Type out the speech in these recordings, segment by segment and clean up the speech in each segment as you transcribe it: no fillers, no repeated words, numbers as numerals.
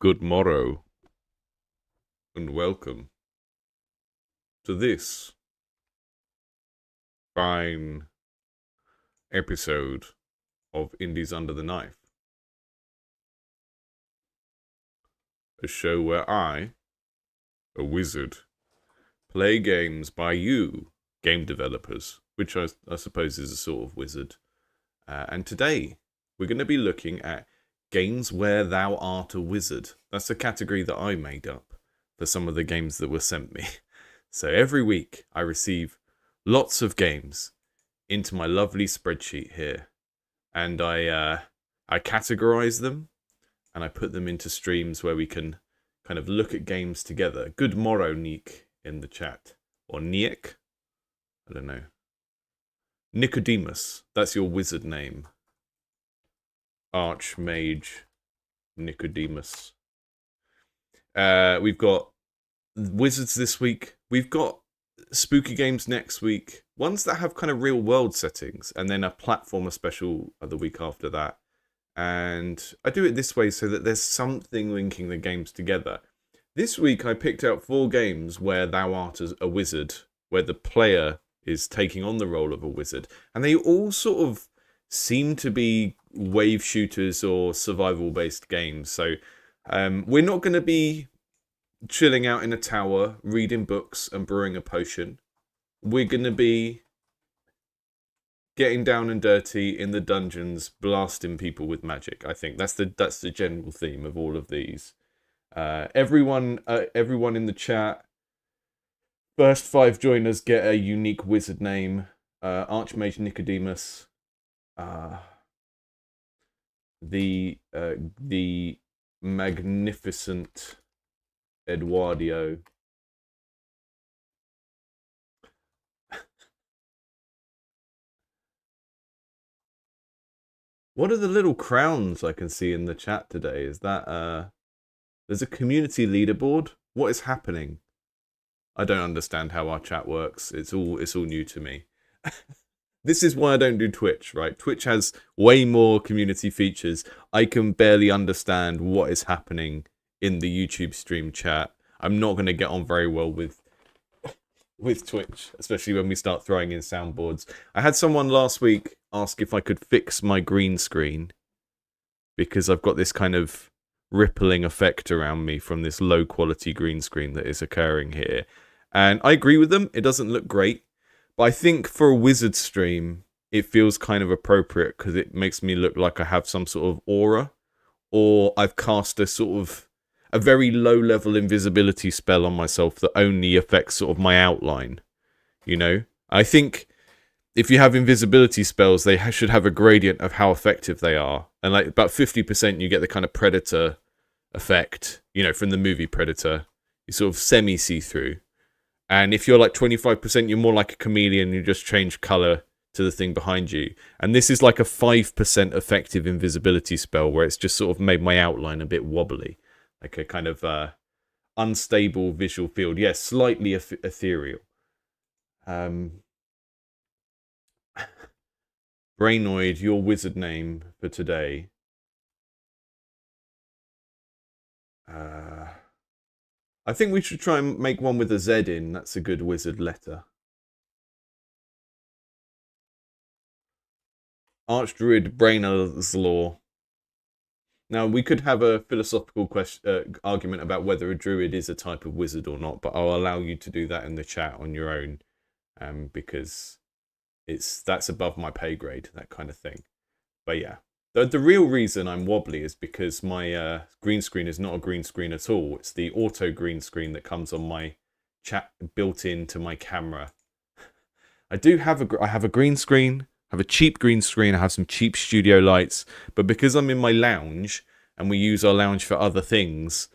Good morrow, and welcome to this fine episode of Indies Under the Knife, a show where I, a wizard, play games by you, game developers, which I suppose is a sort of wizard. And today, we're going to be looking at games where thou art a wizard. That's a category that I made up for some of the games that were sent me. So every week I receive lots of games into my lovely spreadsheet here, and I categorize them and I put them into streams where we can kind of look at games together. Good morrow, Neek, in the chat, or Niek, I don't know. Nicodemus, that's your wizard name. Archmage Nicodemus. We've got wizards this week. We've got spooky games next week. Ones that have kind of real world settings, and then a platformer special the week after that. And I do it this way so that there's something linking the games together. This week I picked out 4 games where thou art a wizard, where the player is taking on the role of a wizard, and they all sort of seem to be wave shooters or survival based games. So we're not going to be chilling out in a tower, reading books and brewing a potion. We're going to be getting down and dirty in the dungeons, blasting people with magic. I think that's the general theme of all of these. Everyone in the chat, first 5 joiners get a unique wizard name. Archmage Nicodemus, the magnificent Eduardio, what are the little crowns I can see in the chat today? Is that there's a community leaderboard? What is happening? I don't understand how our chat works. It's all new to me. This is why I don't do Twitch, right? Twitch has way more community features. I can barely understand what is happening in the YouTube stream chat. I'm not going to get on very well with Twitch, especially when we start throwing in soundboards. I had someone last week ask if I could fix my green screen because I've got this kind of rippling effect around me from this low quality green screen that is occurring here. And I agree with them. It doesn't look great. But I think for a wizard stream, it feels kind of appropriate because it makes me look like I have some sort of aura, or I've cast a very low level invisibility spell on myself that only affects sort of my outline. You know, I think if you have invisibility spells, they should have a gradient of how effective they are, and like about 50% you get the kind of Predator effect, you know, from the movie Predator. You sort of semi see through. And if you're like 25%, you're more like a chameleon. You just change color to the thing behind you. And this is like a 5% effective invisibility spell where it's just sort of made my outline a bit wobbly. Like a kind of unstable visual field. Yes, slightly ethereal. Brainoid, your wizard name for today. I think we should try and make one with a Z in. That's a good wizard letter. Archdruid Brainer's Law. Now, we could have a philosophical argument about whether a druid is a type of wizard or not, but I'll allow you to do that in the chat on your own, because that's above my pay grade, that kind of thing. But yeah. The real reason I'm wobbly is because my green screen is not a green screen at all. It's the auto green screen that comes on my chat built into my camera. I have a green screen, I have a cheap green screen, I have some cheap studio lights, but because I'm in my lounge and we use our lounge for other things,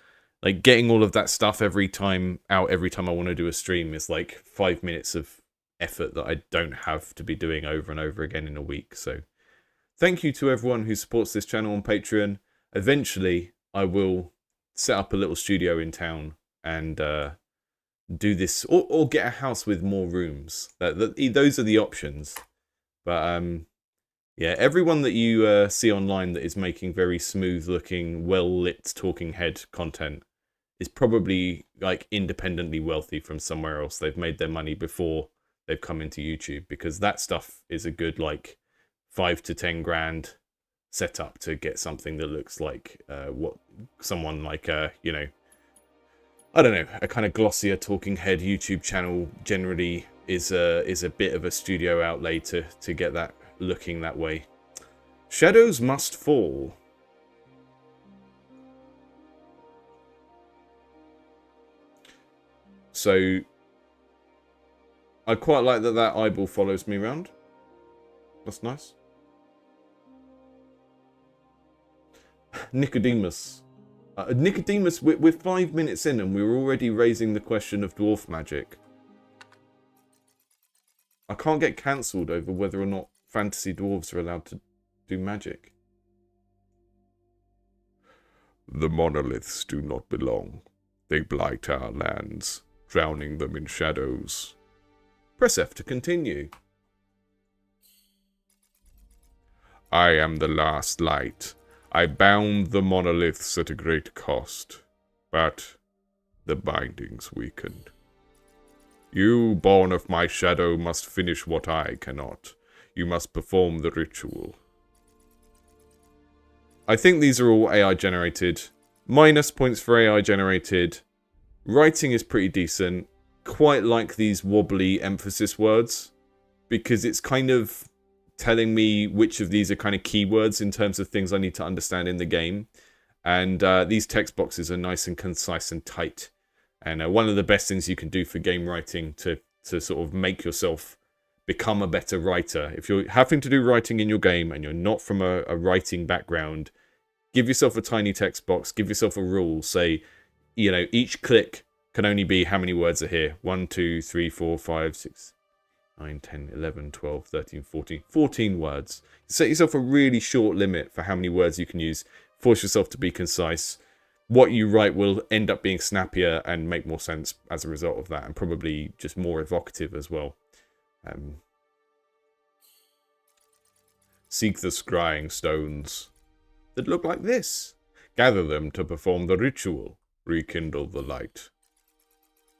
like getting all of that stuff every time I want to do a stream is like 5 minutes of effort that I don't have to be doing over and over again in a week. So thank you to everyone who supports this channel on Patreon. Eventually, I will set up a little studio in town and do this, or get a house with more rooms. Those are the options. But Yeah, everyone that you see online that is making very smooth-looking, well-lit talking head content is probably like independently wealthy from somewhere else. They've made their money before they've come into YouTube, because that stuff is a good like 5 to 10 grand setup to get something that looks like what someone like you know, I don't know, a kind of glossier talking head YouTube channel generally is a bit of a studio outlay to get that looking that way. Shadows must fall. So I quite like that eyeball follows me around. That's nice. Nicodemus. Nicodemus, we're 5 minutes in and we're already raising the question of dwarf magic. I can't get cancelled over whether or not fantasy dwarves are allowed to do magic. The monoliths do not belong. They blight our lands, drowning them in shadows. Press F to continue. I am the last light. I bound the monoliths at a great cost, but the bindings weakened. You, born of my shadow, must finish what I cannot. You must perform the ritual. I think these are all AI generated. Minus points for AI generated. Writing is pretty decent. Quite like these wobbly emphasis words, because it's kind of telling me which of these are kind of keywords in terms of things I need to understand in the game. And these text boxes are nice and concise and tight. And one of the best things you can do for game writing to sort of make yourself become a better writer. If you're having to do writing in your game and you're not from a writing background, give yourself a tiny text box, give yourself a rule. Say, you know, each click can only be how many words are here? 1, 2, 3, 4, 5, 6, 9, 10, 11, 12, 13, 14. 14 words. Set yourself a really short limit for how many words you can use. Force yourself to be concise. What you write will end up being snappier and make more sense as a result of that, and probably just more evocative as well. Seek the scrying stones that look like this. Gather them to perform the ritual. Rekindle the light.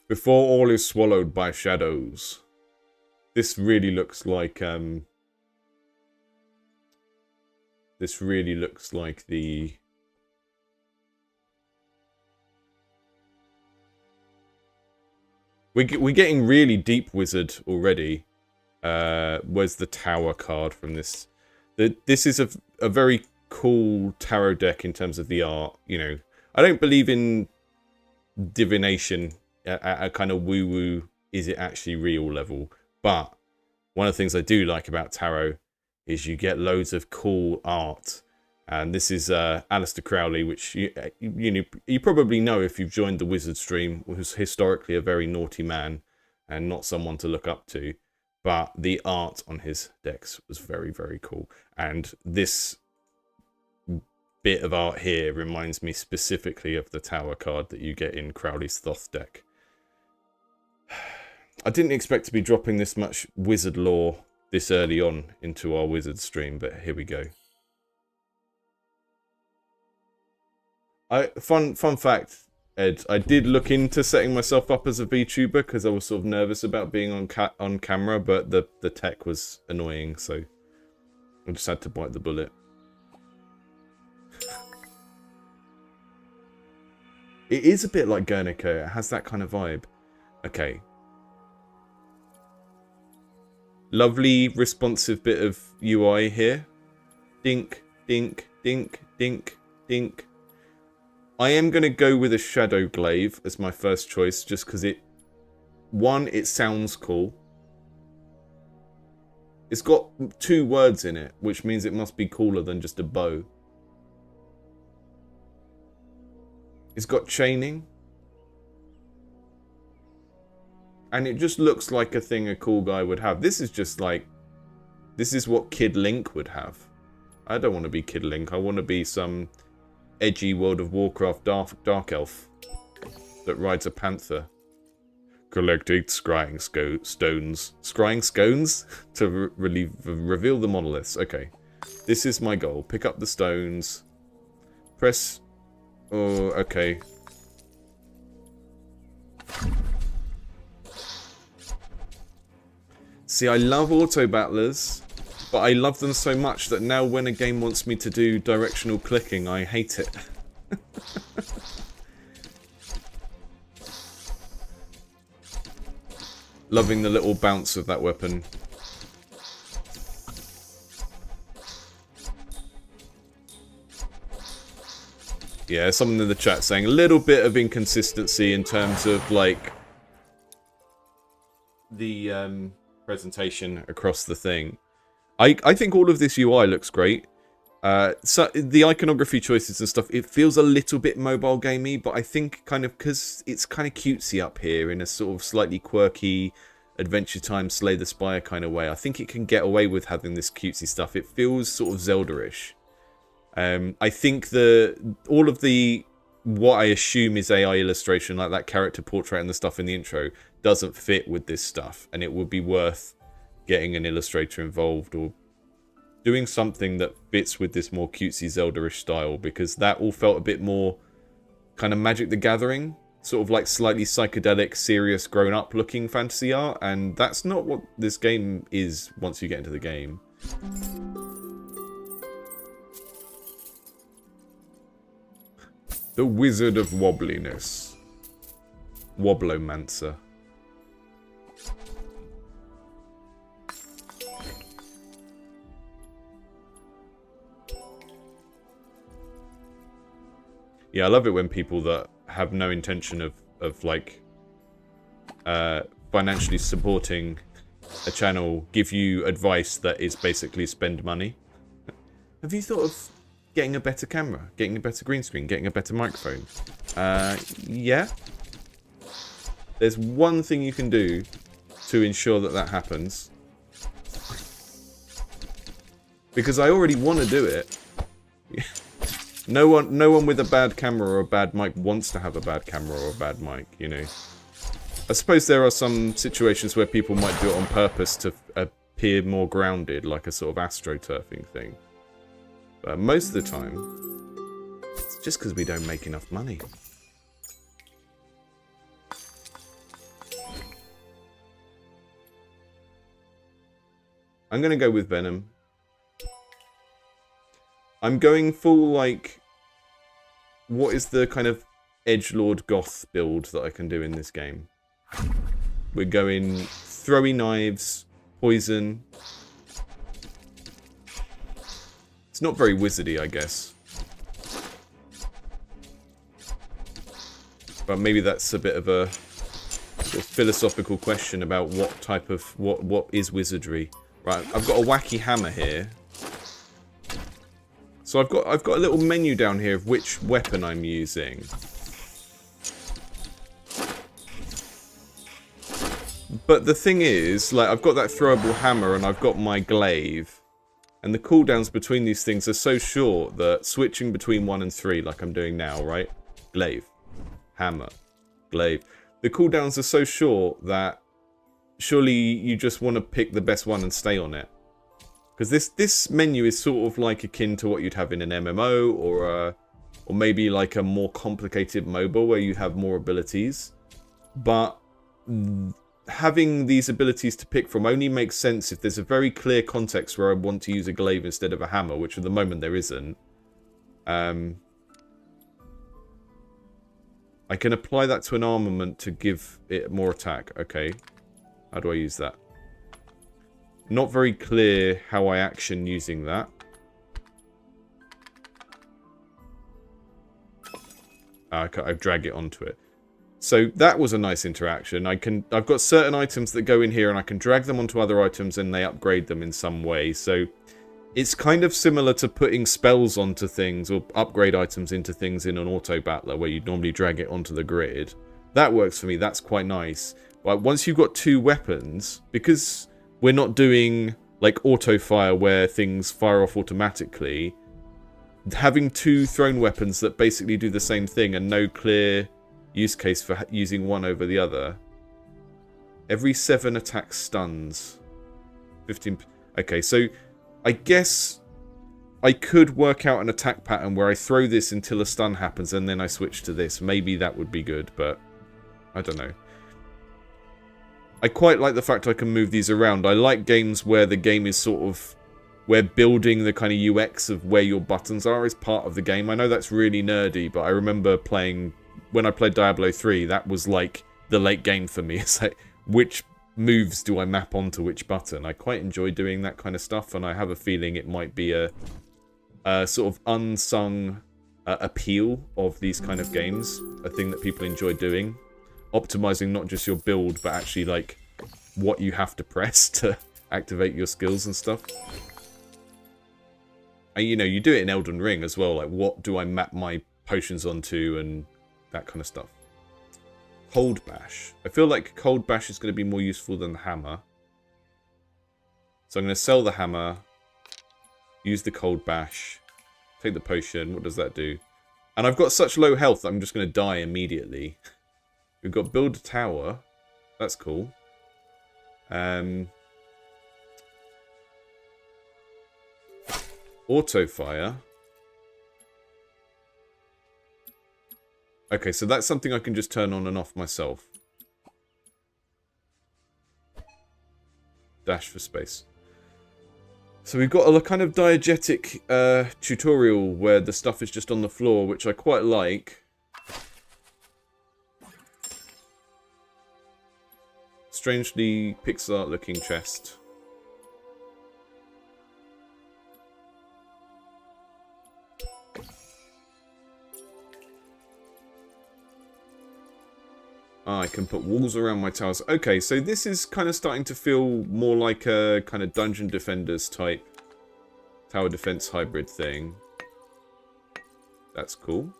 Before all is swallowed by shadows. This really looks like the We're getting really deep wizard already. Where's the tower card from this? This is a very cool tarot deck in terms of the art. You know, I don't believe in divination at a kind of woo-woo, is it actually real level. But one of the things I do like about tarot is you get loads of cool art. And this is Aleister Crowley, which you probably know if you've joined the Wizard stream, who's historically a very naughty man and not someone to look up to. But the art on his decks was very, very cool. And this bit of art here reminds me specifically of the Tower card that you get in Crowley's Thoth deck. I didn't expect to be dropping this much wizard lore this early on into our Wizard stream, but here we go. Fun fact, Ed, I did look into setting myself up as a VTuber because I was sort of nervous about being on camera, but the tech was annoying, so I just had to bite the bullet. It is a bit like Guernica. It has that kind of vibe. Okay. Lovely, responsive bit of UI here. Dink, dink, dink, dink, dink. I am going to go with a Shadow Glaive as my first choice, just because it sounds cool. It's got 2 words in it, which means it must be cooler than just a bow. It's got chaining. And it just looks like a thing a cool guy would have. This is just like, this is what Kid Link would have. I don't want to be Kid Link. I want to be some edgy World of Warcraft dark elf that rides a panther. Collect 8 scrying stones. Scrying scones? To reveal the monoliths. Okay. This is my goal. Pick up the stones. Press... Oh, okay. See, I love auto-battlers, but I love them so much that now when a game wants me to do directional clicking, I hate it. Loving the little bounce of that weapon. Yeah, someone in the chat saying a little bit of inconsistency in terms of, like, the presentation across the thing. I think all of this UI looks great. So the iconography choices and stuff, it feels a little bit mobile gamey, but I think kind of because it's kind of cutesy up here in a sort of slightly quirky Adventure Time Slay the Spire kind of way. I think it can get away with having this cutesy stuff. It feels sort of Zelda-ish. I think all of the what I assume is AI illustration, like that character portrait and the stuff in the intro, doesn't fit with this stuff, and it would be worth getting an illustrator involved or doing something that fits with this more cutesy Zelda-ish style, because that all felt a bit more kind of Magic the Gathering, sort of like slightly psychedelic, serious, grown-up looking fantasy art, and that's not what this game is once you get into the game. The Wizard of Wobbliness. Wobblomancer. Yeah, I love it when people that have no intention of like financially supporting a channel give you advice that is basically spend money. Have you thought of getting a better camera, getting a better green screen, getting a better microphone? Yeah. There's one thing you can do to ensure that that happens. Because I already want to do it. No one with a bad camera or a bad mic wants to have a bad camera or a bad mic, you know. I suppose there are some situations where people might do it on purpose to appear more grounded, like a sort of astroturfing thing. But most of the time, it's just because we don't make enough money. I'm going to go with Venom. I'm going full, like, what is the kind of edgelord goth build that I can do in this game? We're going throwy knives, poison. It's not very wizardy, I guess. But maybe that's a bit of a sort of philosophical question about what type of, what is wizardry. Right, I've got a wacky hammer here. So I've got a little menu down here of which weapon I'm using. But the thing is, like, I've got that throwable hammer and I've got my glaive. And the cooldowns between these things are so short that switching between 1 and 3, like I'm doing now, right? Glaive, hammer, glaive. The cooldowns are so short that surely you just want to pick the best one and stay on it. Because this menu is sort of like akin to what you'd have in an MMO or maybe like a more complicated MOBA where you have more abilities. But having these abilities to pick from only makes sense if there's a very clear context where I want to use a glaive instead of a hammer, which at the moment there isn't. I can apply that to an armament to give it more attack. Okay. How do I use that? Not very clear how I action using that. I drag it onto it. So that was a nice interaction. I've got certain items that go in here and I can drag them onto other items and they upgrade them in some way. So it's kind of similar to putting spells onto things or upgrade items into things in an auto battler where you'd normally drag it onto the grid. That works for me. That's quite nice. But once you've got two weapons, because we're not doing like auto fire where things fire off automatically, having two thrown weapons that basically do the same thing and no clear use case for using one over the other. Every 7 attacks stuns. 15. Okay, so I guess I could work out an attack pattern where I throw this until a stun happens and then I switch to this. Maybe that would be good, but I don't know. I quite like the fact I can move these around. I like games where the game is sort of... where building the kind of UX of where your buttons are is part of the game. I know that's really nerdy, but I remember playing... when I played Diablo 3, that was like the late game for me. It's like, which moves do I map onto which button? I quite enjoy doing that kind of stuff, and I have a feeling it might be a sort of unsung appeal of these kind of games. A thing that people enjoy doing. Optimizing not just your build, but actually like what you have to press to activate your skills and stuff. And you know, you do it in Elden Ring as well. Like, what do I map my potions onto and that kind of stuff. Cold Bash. I feel like Cold Bash is going to be more useful than the hammer. So I'm going to sell the hammer. Use the Cold Bash. Take the potion. What does that do? And I've got such low health that I'm just going to die immediately. We've got Build a Tower. That's cool. Auto Fire. Okay, so that's something I can just turn on and off myself. Dash for space. So we've got a kind of diegetic tutorial where the stuff is just on the floor, which I quite like. Strangely pixel looking chest. I can put walls around my towers. Okay, so this is kind of starting to feel more like a kind of Dungeon Defenders type tower defense hybrid thing. That's cool.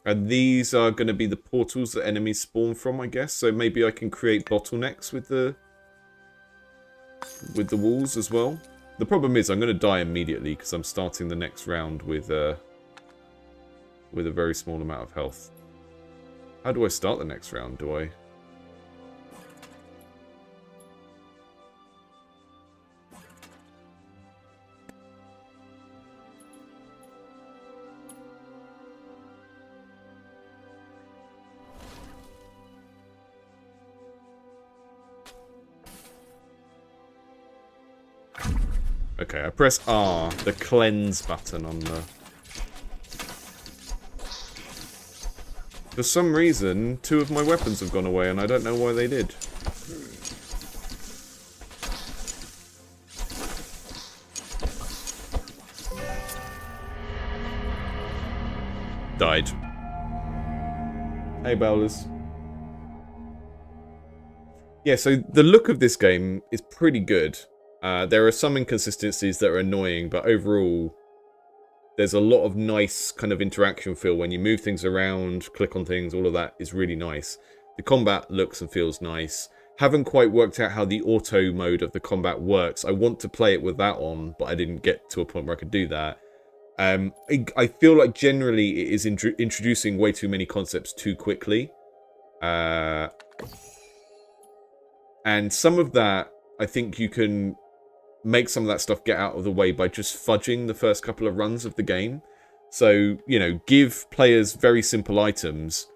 And these are going to be the portals that enemies spawn from, I guess. So maybe I can create bottlenecks with the walls as well. The problem is I'm going to die immediately because I'm starting the next round with a very small amount of health. How do I start the next round? Do I... Okay, I press R, the cleanse button on the... For some reason, 2 of my weapons have gone away, and I don't know why they did. Died. Hey, Bowlers. Yeah, so the look of this game is pretty good. There are some inconsistencies that are annoying, but overall, there's a lot of nice kind of interaction feel when you move things around, click on things, all of that is really nice. The combat looks and feels nice. Haven't quite worked out how the auto mode of the combat works. I want to play it with that on, but I didn't get to a point where I could do that. I feel like generally it is introducing way too many concepts too quickly. And some of that, I think you can make some of that stuff get out of the way by just fudging the first couple of runs of the game. So, you know, give players very simple items.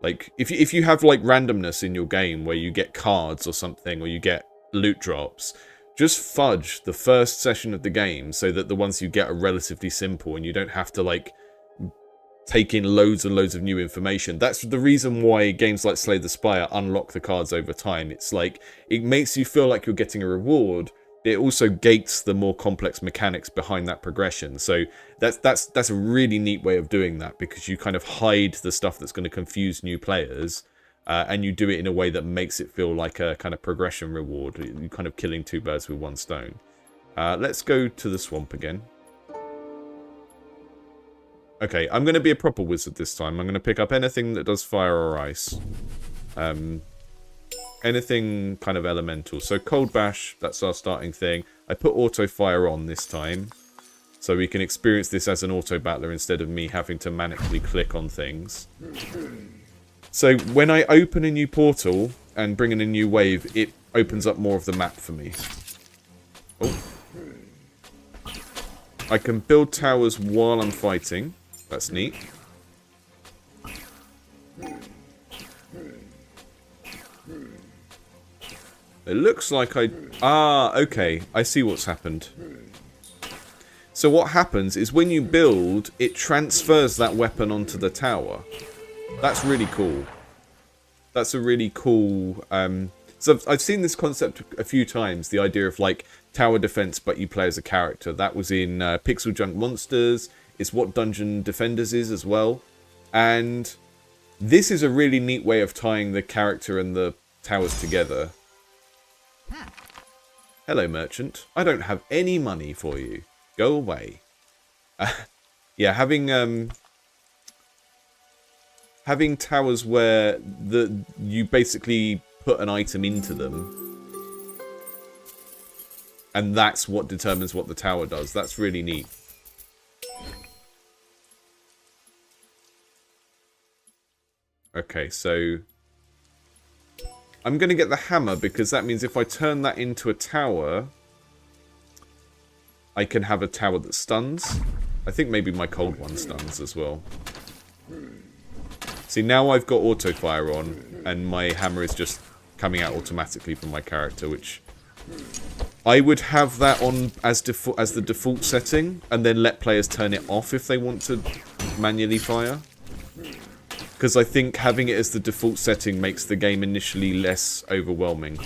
Like, if you have, like, randomness in your game where you get cards or something, or you get loot drops, just fudge the first session of the game so that the ones you get are relatively simple and you don't have to, like, take in loads and loads of new information. That's the reason why games like Slay the Spire unlock the cards over time. It's like, it makes you feel like you're getting a reward. It also gates the more complex mechanics behind that progression. So that's a really neat way of doing that, because you kind of hide the stuff that's going to confuse new players, and you do it in a way that makes it feel like a kind of progression reward. You're kind of killing 2 birds with 1 stone. Let's go to the swamp again. Okay, I'm going to be a proper wizard this time. I'm going to pick up anything that does fire or ice. Anything kind of elemental. So Cold Bash, that's our starting thing. I put Auto Fire on this time, so we can experience this as an auto battler instead of me having to manically click on things. So when I open a new portal, and bring in a new wave, it opens up more of the map for me. Oh. I can build towers while I'm fighting. That's neat. It looks like I... Ah, okay. I see what's happened. So what happens is when you build, it transfers that weapon onto the tower. That's really cool. That's a really cool... So I've seen this concept a few times. The idea of, like, tower defense, but you play as a character. That was in Pixel Junk Monsters. It's what Dungeon Defenders is as well. And this is a really neat way of tying the character and the towers together. Hello, merchant. I don't have any money for you. Go away. Yeah, having towers where you basically put an item into them, and that's what determines what the tower does. That's really neat. Okay, so I'm going to get the hammer, because that means if I turn that into a tower, I can have a tower that stuns. I think maybe my cold one stuns as well. See, now I've got auto fire on, and my hammer is just coming out automatically from my character, which I would have that on as the default setting, and then let players turn it off if they want to manually fire. Because I think having it as the default setting makes the game initially less overwhelming.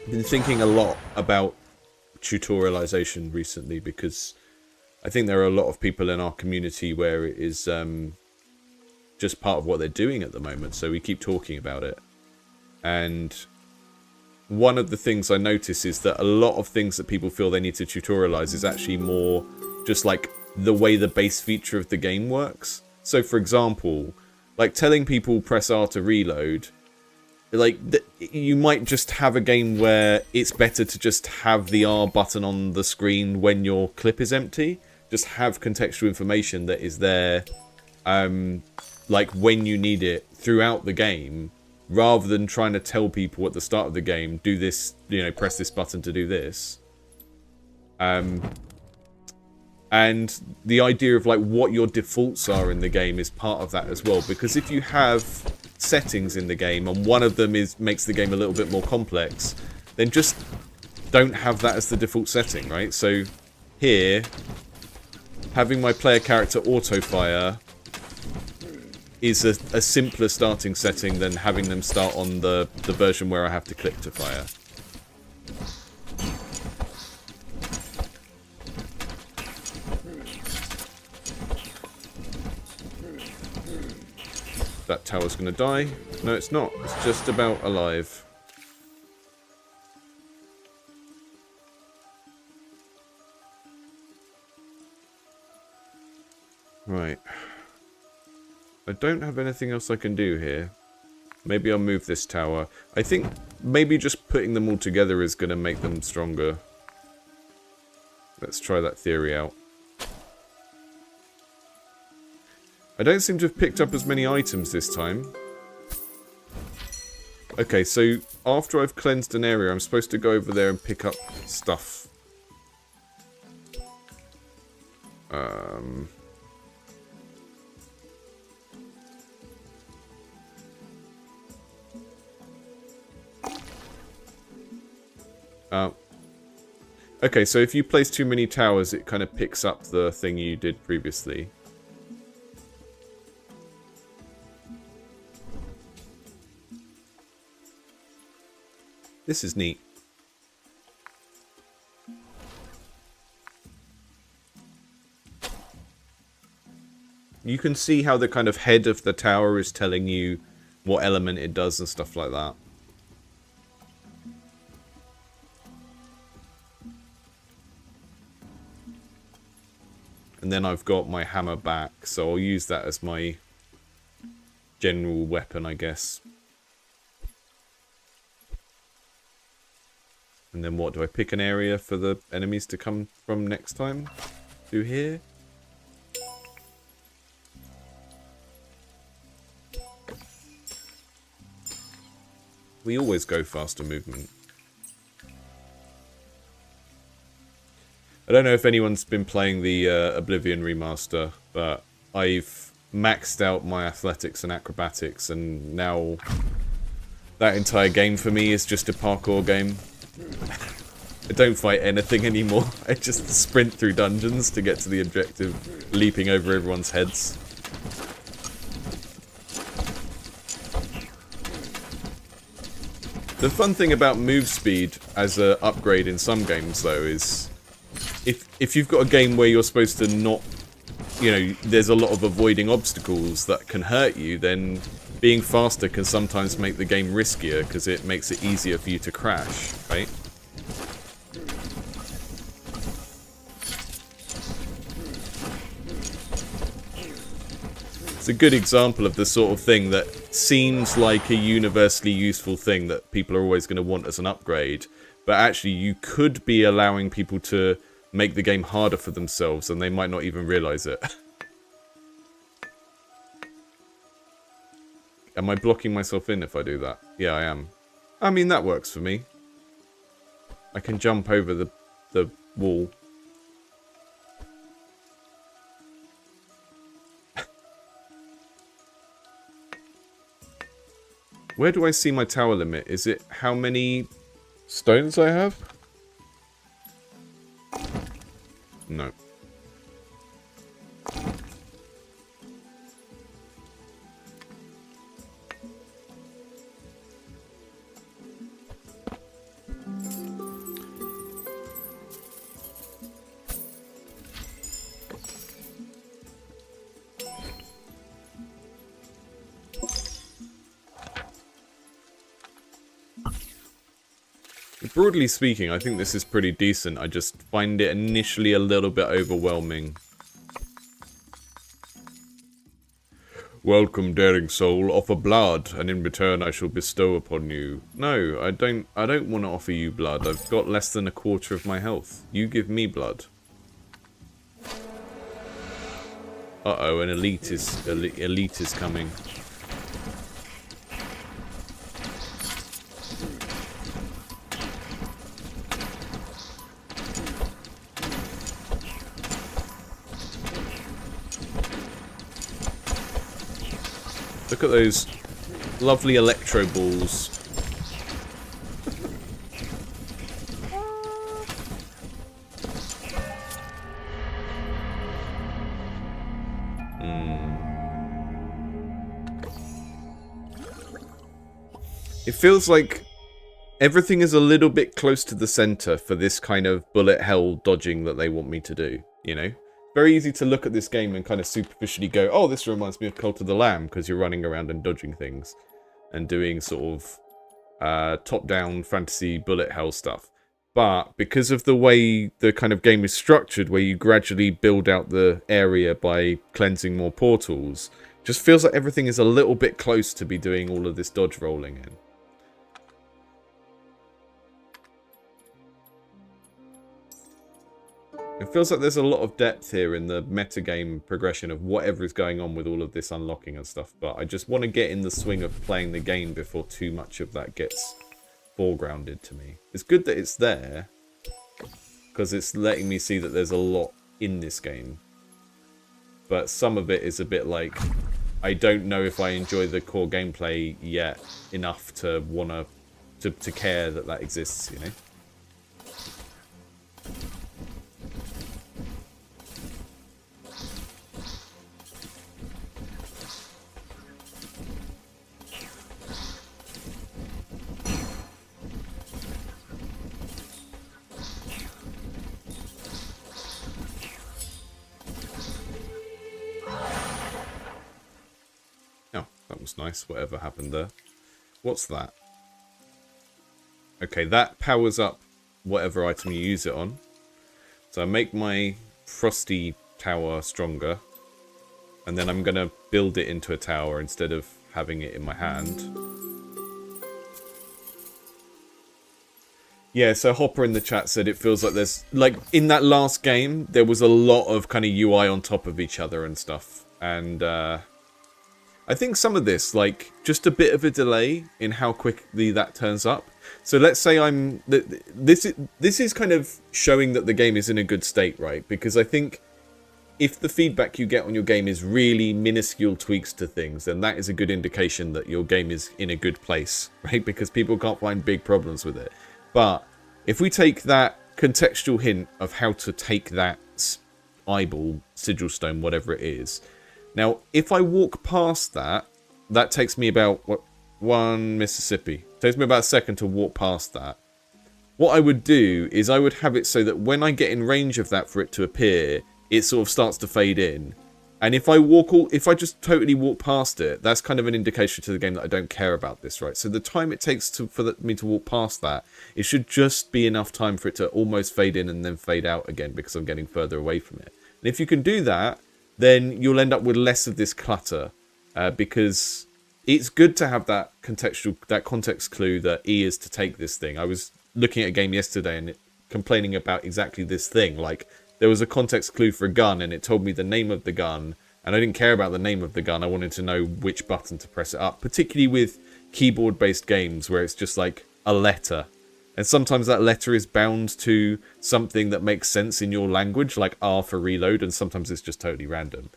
I've been thinking a lot about tutorialization recently, because I think there are a lot of people in our community where it is just part of what they're doing at the moment, so we keep talking about it. And one of the things I notice is that a lot of things that people feel they need to tutorialize is actually more just like the way the base feature of the game works. So for example, like telling people press R to reload, like you might just have a game where it's better to just have the R button on the screen when your clip is empty. Just have contextual information that is there like when you need it throughout the game, rather than trying to tell people at the start of the game, do this, you know, press this button to do this. And the idea of like what your defaults are in the game is part of that as well, because if you have settings in the game and one of them makes the game a little bit more complex, then just don't have that as the default setting, right? So here, having my player character auto fire is a simpler starting setting than having them start on the version where I have to click to fire. That tower's gonna die. No, it's not. It's just about alive. Right. I don't have anything else I can do here. Maybe I'll move this tower. I think maybe just putting them all together is going to make them stronger. Let's try that theory out. I don't seem to have picked up as many items this time. Okay, so after I've cleansed an area, I'm supposed to go over there and pick up stuff. Okay, so if you place too many towers, it kind of picks up the thing you did previously. This is neat. You can see how the kind of head of the tower is telling you what element it does and stuff like that. And then I've got my hammer back, so I'll use that as my general weapon, I guess. And then what, do I pick an area for the enemies to come from next time? Through here. We always go faster movement. I don't know if anyone's been playing the Oblivion remaster, but I've maxed out my athletics and acrobatics, and now that entire game for me is just a parkour game. I don't fight anything anymore. I just sprint through dungeons to get to the objective, leaping over everyone's heads. The fun thing about move speed as an upgrade in some games, though, is if you've got a game where you're supposed to not, you know, there's a lot of avoiding obstacles that can hurt you, then being faster can sometimes make the game riskier because it makes it easier for you to crash, right? It's a good example of the sort of thing that seems like a universally useful thing that people are always going to want as an upgrade, but actually you could be allowing people to make the game harder for themselves and they might not even realize it. Am I blocking myself in if I do that? Yeah, I am. I mean, that works for me. I can jump over the wall. Where do I see my tower limit? Is it how many stones I have? No. Broadly speaking, I think this is pretty decent. I just find it initially a little bit overwhelming. Welcome, daring soul. Offer blood, and in return I shall bestow upon you. No, I don't want to offer you blood. I've got less than a quarter of my health. You give me blood. Uh-oh, an elite is coming. Look at those lovely electro balls. It feels like everything is a little bit close to the center for this kind of bullet hell dodging that they want me to do, you know? Very easy to look at this game and kind of superficially go, oh, this reminds me of Cult of the Lamb, because you're running around and dodging things and doing sort of top-down fantasy bullet hell stuff. But because of the way the kind of game is structured, where you gradually build out the area by cleansing more portals, it just feels like everything is a little bit close to be doing all of this dodge rolling in. It feels like there's a lot of depth here in the metagame progression of whatever is going on with all of this unlocking and stuff, but I just want to get in the swing of playing the game before too much of that gets foregrounded to me. It's good that it's there, because it's letting me see that there's a lot in this game. But some of it is a bit like, I don't know if I enjoy the core gameplay yet enough to want to care that that exists, you know? That was nice, whatever happened there. What's that? Okay, that powers up whatever item you use it on. So I make my frosty tower stronger. And then I'm going to build it into a tower instead of having it in my hand. Yeah, so Hopper in the chat said it feels like there's... Like, in that last game, there was a lot of kind of UI on top of each other and stuff. And, I think some of this, like, just a bit of a delay in how quickly that turns up. So let's say I'm... This is kind of showing that the game is in a good state, right? Because I think if the feedback you get on your game is really minuscule tweaks to things, then that is a good indication that your game is in a good place, right? Because people can't find big problems with it. But if we take that contextual hint of how to take that eyeball, sigil stone, whatever it is... Now, if I walk past that, that takes me about, what, 1 Mississippi. It takes me about a second to walk past that. What I would do is I would have it so that when I get in range of that for it to appear, it sort of starts to fade in. And if I just totally walk past it, that's kind of an indication to the game that I don't care about this, right? So the time it takes me to walk past that, it should just be enough time for it to almost fade in and then fade out again because I'm getting further away from it. And if you can do that, then you'll end up with less of this clutter, because it's good to have that context clue that E is to take this thing. I was looking at a game yesterday and complaining about exactly this thing. Like, there was a context clue for a gun and it told me the name of the gun, and I didn't care about the name of the gun. I wanted to know which button to press it up, particularly with keyboard-based games where it's just like a letter. And sometimes that letter is bound to something that makes sense in your language, like R for reload, and sometimes it's just totally random.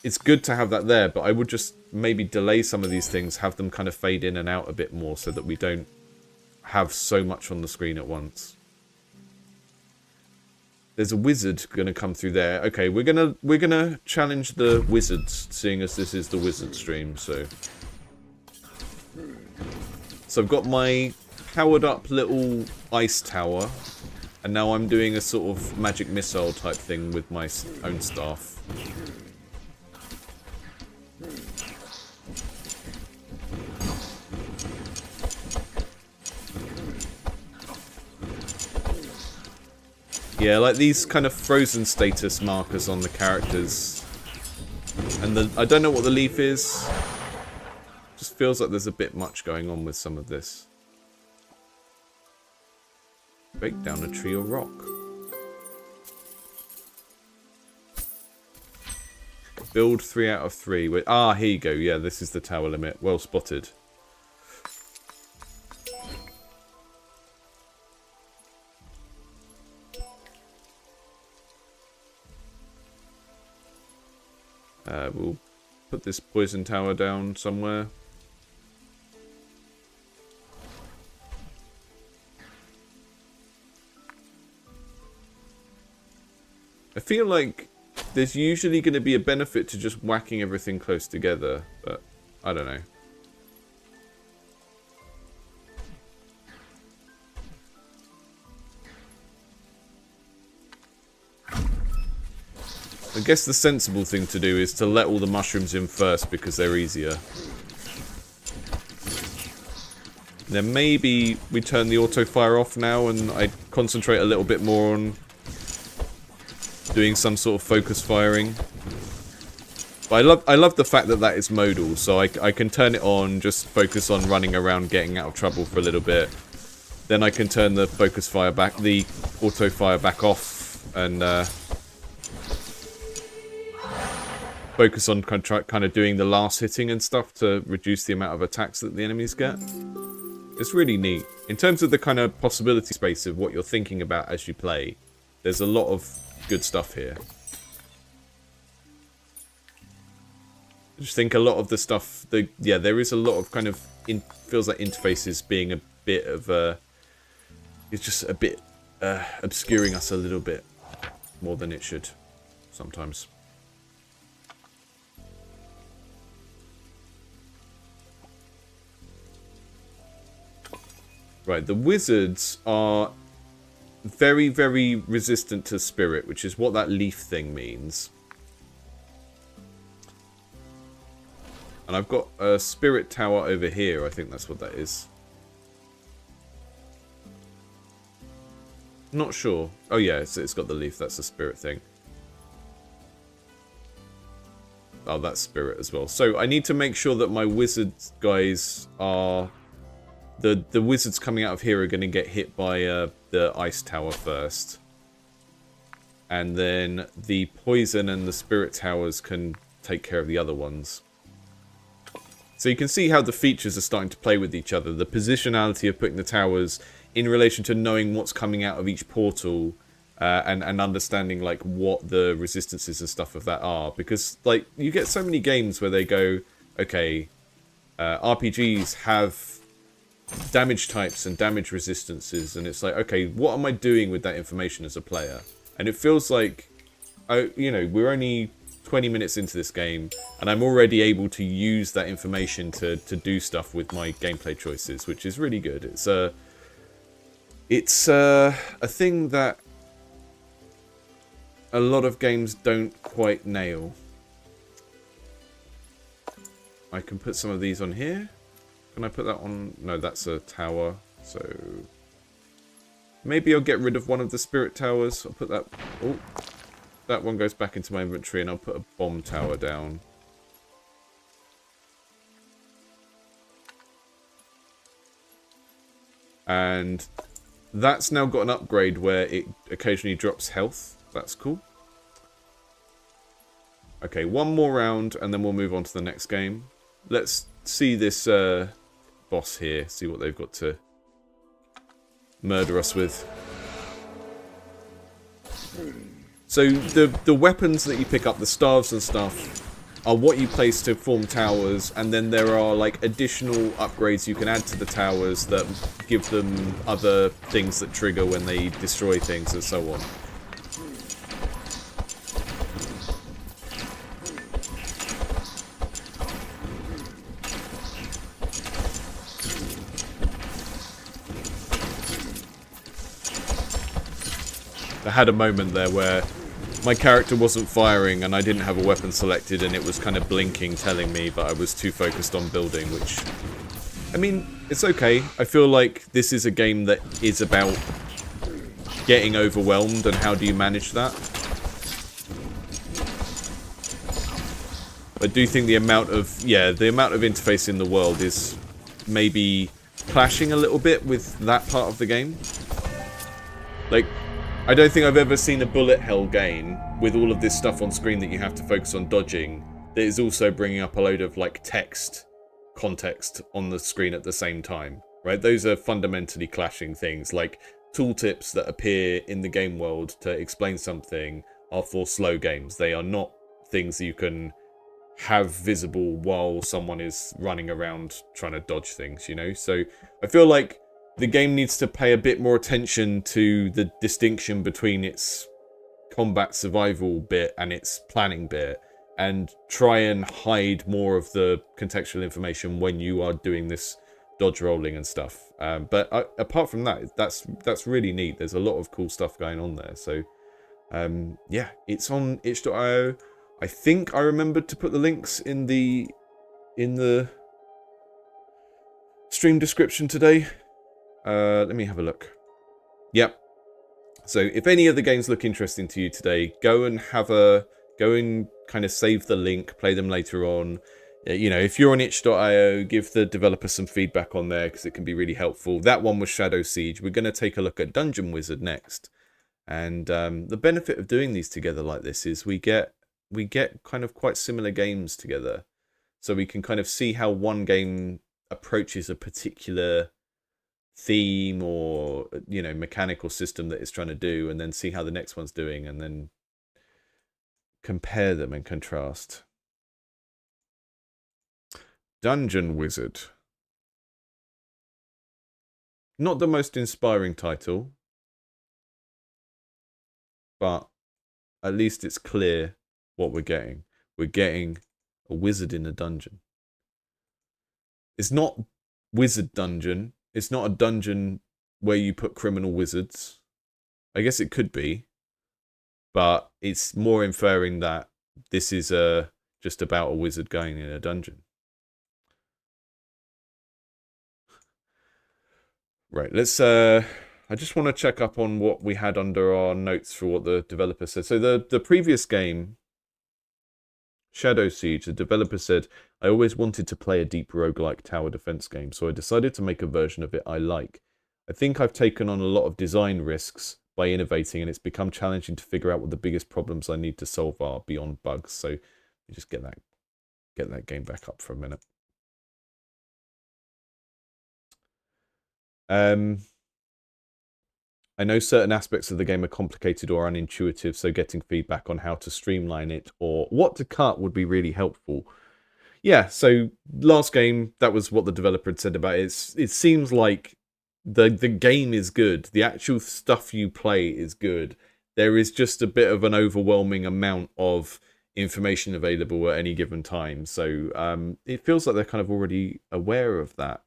It's good to have that there, but I would just maybe delay some of these things, have them kind of fade in and out a bit more so that we don't have so much on the screen at once. There's a wizard going to come through there. Okay, we're gonna challenge the wizards, seeing as this is the wizard stream, so I've got my powered up little ice tower, and now I'm doing a sort of magic missile type thing with my own staff. Yeah, like these kind of frozen status markers on the characters, and I don't know what the leaf is. Just feels like there's a bit much going on with some of this. Break down a tree or rock. Build 3 out of 3. Wait, here you go. Yeah, this is the tower limit. Well spotted. We'll put this poison tower down somewhere. I feel like there's usually going to be a benefit to just whacking everything close together, but I don't know. I guess the sensible thing to do is to let all the mushrooms in first because they're easier. Then maybe we turn the auto fire off now and I concentrate a little bit more on doing some sort of focus firing. But I love the fact that that is modal, so I can turn it on, just focus on running around, getting out of trouble for a little bit. Then I can turn the focus fire back, the auto fire back off, and focus on kind of doing the last hitting and stuff to reduce the amount of attacks that the enemies get. It's really neat. In terms of the kind of possibility space of what you're thinking about as you play, there's a lot of good stuff here. I just think a lot of the stuff, yeah, there is a lot of kind of, feels like interfaces being a bit of it's just a bit obscuring us a little bit more than it should sometimes. Right, the wizards are very, very resistant to spirit, which is what that leaf thing means. And I've got a spirit tower over here, I think that's what that is. Not sure. Oh yeah, it's got the leaf, that's the spirit thing. Oh, that's spirit as well. So I need to make sure that my wizard guys are the wizards coming out of here are going to get hit by the ice tower first. And then the poison and the spirit towers can take care of the other ones. So you can see how the features are starting to play with each other. The positionality of putting the towers in relation to knowing what's coming out of each portal. And understanding like what the resistances and stuff of that are, because like you get so many games where they go, okay, RPGs have damage types and damage resistances, and it's like, okay, what am I doing with that information as a player? And it feels like, oh, you know, we're only 20 minutes into this game, and I'm already able to use that information to do stuff with my gameplay choices, which is really good. It's a thing that a lot of games don't quite nail. I can put some of these on here. Can I put that on? No, that's a tower. So maybe I'll get rid of one of the spirit towers. I'll put that... Oh, that one goes back into my inventory, and I'll put a bomb tower down. And that's now got an upgrade where it occasionally drops health. That's cool. Okay, one more round, and then we'll move on to the next game. Let's see this boss here, see what they've got to murder us with. So the weapons that you pick up, the staves and stuff, are what you place to form towers, and then there are like additional upgrades you can add to the towers that give them other things that trigger when they destroy things and so on. I had a moment there where my character wasn't firing and I didn't have a weapon selected, and it was kind of blinking telling me, but I was too focused on building, which, I mean, it's okay. I feel like this is a game that is about getting overwhelmed and how do you manage that. I do think the amount of interface in the world is maybe clashing a little bit with that part of the game. Like, I don't think I've ever seen a bullet hell game with all of this stuff on screen that you have to focus on dodging that is also bringing up a load of like text context on the screen at the same time, right? Those are fundamentally clashing things. Like tooltips that appear in the game world to explain something are for slow games. They are not things that you can have visible while someone is running around trying to dodge things, you know? So I feel like the game needs to pay a bit more attention to the distinction between its combat survival bit and its planning bit, and try and hide more of the contextual information when you are doing this dodge rolling and stuff. But apart from that, that's really neat. There's a lot of cool stuff going on there. So yeah, it's on itch.io. I think I remembered to put the links in the stream description today. Let me have a look. Yep. So if any of the games look interesting to you today, go and kind of save the link, play them later on. You know, if you're on itch.io, give the developer some feedback on there because it can be really helpful. That one was Shadow Siege. We're going to take a look at Dungeon Wizard next. And the benefit of doing these together like this is we get kind of quite similar games together. So we can kind of see how one game approaches a particular theme or, you know, mechanical system that it's trying to do, and then see how the next one's doing, and then compare them and contrast. Dungeon Wizard. Not the most inspiring title, but at least it's clear what we're getting. We're getting a wizard in a dungeon. It's not Wizard Dungeon. It's not a dungeon where you put criminal wizards. I guess it could be, but it's more inferring that this is just about a wizard going in a dungeon. Right, let's... I just want to check up on what we had under our notes for what the developer said. So the previous game, Shadow Siege, the developer said, I always wanted to play a deep roguelike tower defense game, so I decided to make a version of it I like. I think I've taken on a lot of design risks by innovating, and it's become challenging to figure out what the biggest problems I need to solve are beyond bugs. So you just get that game back up for a minute. I know certain aspects of the game are complicated or unintuitive, so getting feedback on how to streamline it or what to cut would be really helpful. Yeah, so last game, that was what the developer had said about it. It seems like the game is good. The actual stuff you play is good. There is just a bit of an overwhelming amount of information available at any given time. So it feels like they're kind of already aware of that.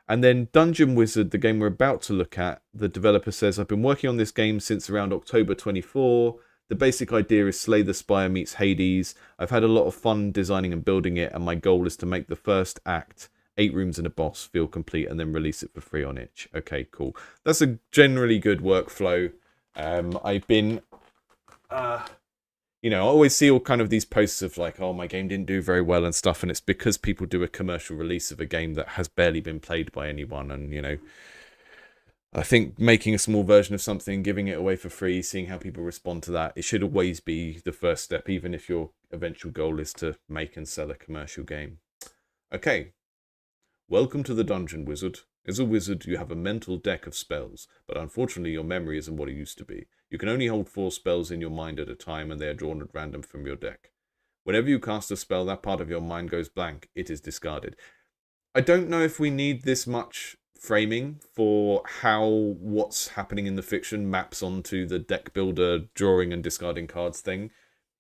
And then Dungeon Wizard, the game we're about to look at, the developer says, I've been working on this game since around October 24. The basic idea is Slay the Spire meets Hades. I've had a lot of fun designing and building it, and my goal is to make the first act, 8 rooms and a boss, feel complete and then release it for free on itch. Okay, cool. That's a generally good workflow. I've been... I always see all kind of these posts of like, oh, my game didn't do very well and stuff, and it's because people do a commercial release of a game that has barely been played by anyone, and, I think making a small version of something, giving it away for free, seeing how people respond to that, it should always be the first step, even if your eventual goal is to make and sell a commercial game. Okay, welcome to the Dungeon Wizard. As a wizard, you have a mental deck of spells, but unfortunately your memory isn't what it used to be. You can only hold 4 spells in your mind at a time, and they are drawn at random from your deck. Whenever you cast a spell, that part of your mind goes blank. It is discarded. I don't know if we need this much framing for how what's happening in the fiction maps onto the deck builder drawing and discarding cards thing.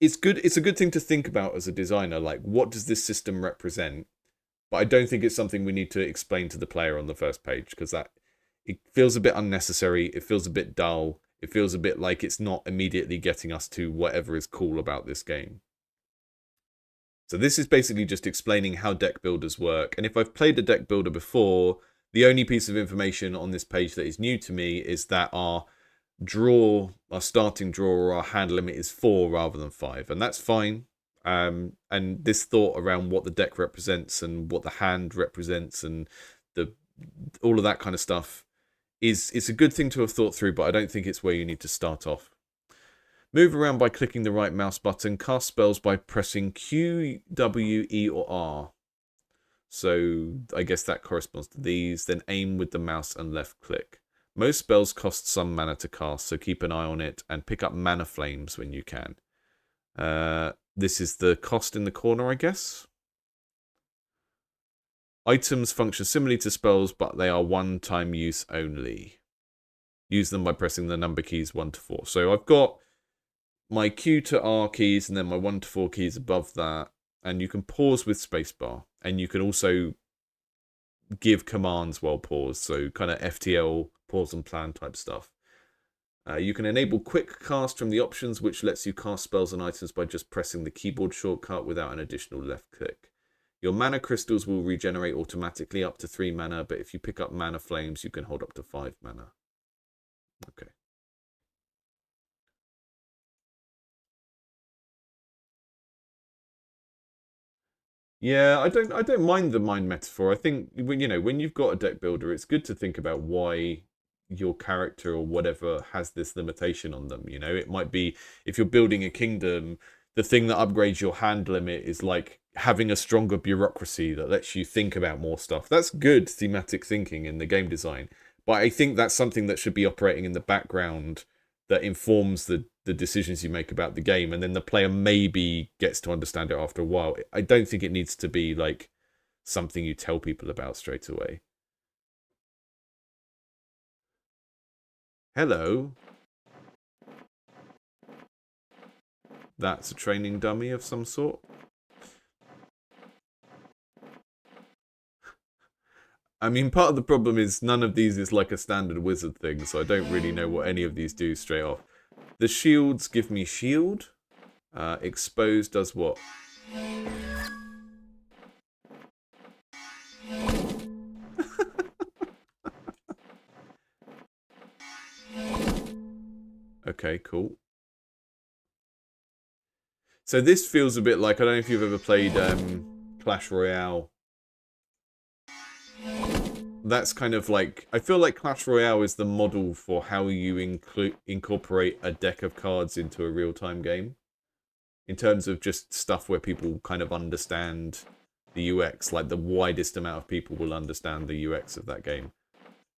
It's good. It's a good thing to think about as a designer. Like, what does this system represent? But I don't think it's something we need to explain to the player on the first page, because it feels a bit unnecessary. It feels a bit dull. It feels a bit like it's not immediately getting us to whatever is cool about this game. So this is basically just explaining how deck builders work. And if I've played a deck builder before, the only piece of information on this page that is new to me is that our starting draw or our hand limit is 4 rather than 5. And that's fine. And this thought around what the deck represents and what the hand represents and all of that kind of stuff it's a good thing to have thought through, but I don't think it's where you need to start off. Move around by clicking the right mouse button. Cast spells by pressing Q, W, E, or R. So I guess that corresponds to these. Then aim with the mouse and left click. Most spells cost some mana to cast, so keep an eye on it and pick up mana flames when you can. This is the cost in the corner, I guess. Items function similarly to spells, but they are one-time use only. Use them by pressing the number keys 1 to 4. So I've got my Q to R keys and then my 1 to 4 keys above that. And you can pause with spacebar. And you can also give commands while paused. So kind of FTL, pause and plan type stuff. You can enable quick cast from the options, which lets you cast spells and items by just pressing the keyboard shortcut without an additional left click. Your mana crystals will regenerate automatically up to 3 mana, but if you pick up mana flames, you can hold up to 5 mana. Okay. Yeah, I don't mind the mind metaphor. I think when you've got a deck builder, it's good to think about why your character or whatever has this limitation on them. It might be if you're building a kingdom, the thing that upgrades your hand limit is like having a stronger bureaucracy that lets you think about more stuff. That's good thematic thinking in the game design. But I think that's something that should be operating in the background that informs the decisions you make about the game, and then the player maybe gets to understand it after a while. I don't think it needs to be like something you tell people about straight away. Hello. That's a training dummy of some sort. I mean, part of the problem is none of these is like a standard wizard thing, so I don't really know what any of these do straight off. The shields give me shield. Expose does what? Okay, cool. So this feels a bit like, I don't know if you've ever played Clash Royale. That's kind of like, I feel like Clash Royale is the model for how you incorporate a deck of cards into a real-time game. In terms of just stuff where people kind of understand the UX, like the widest amount of people will understand the UX of that game.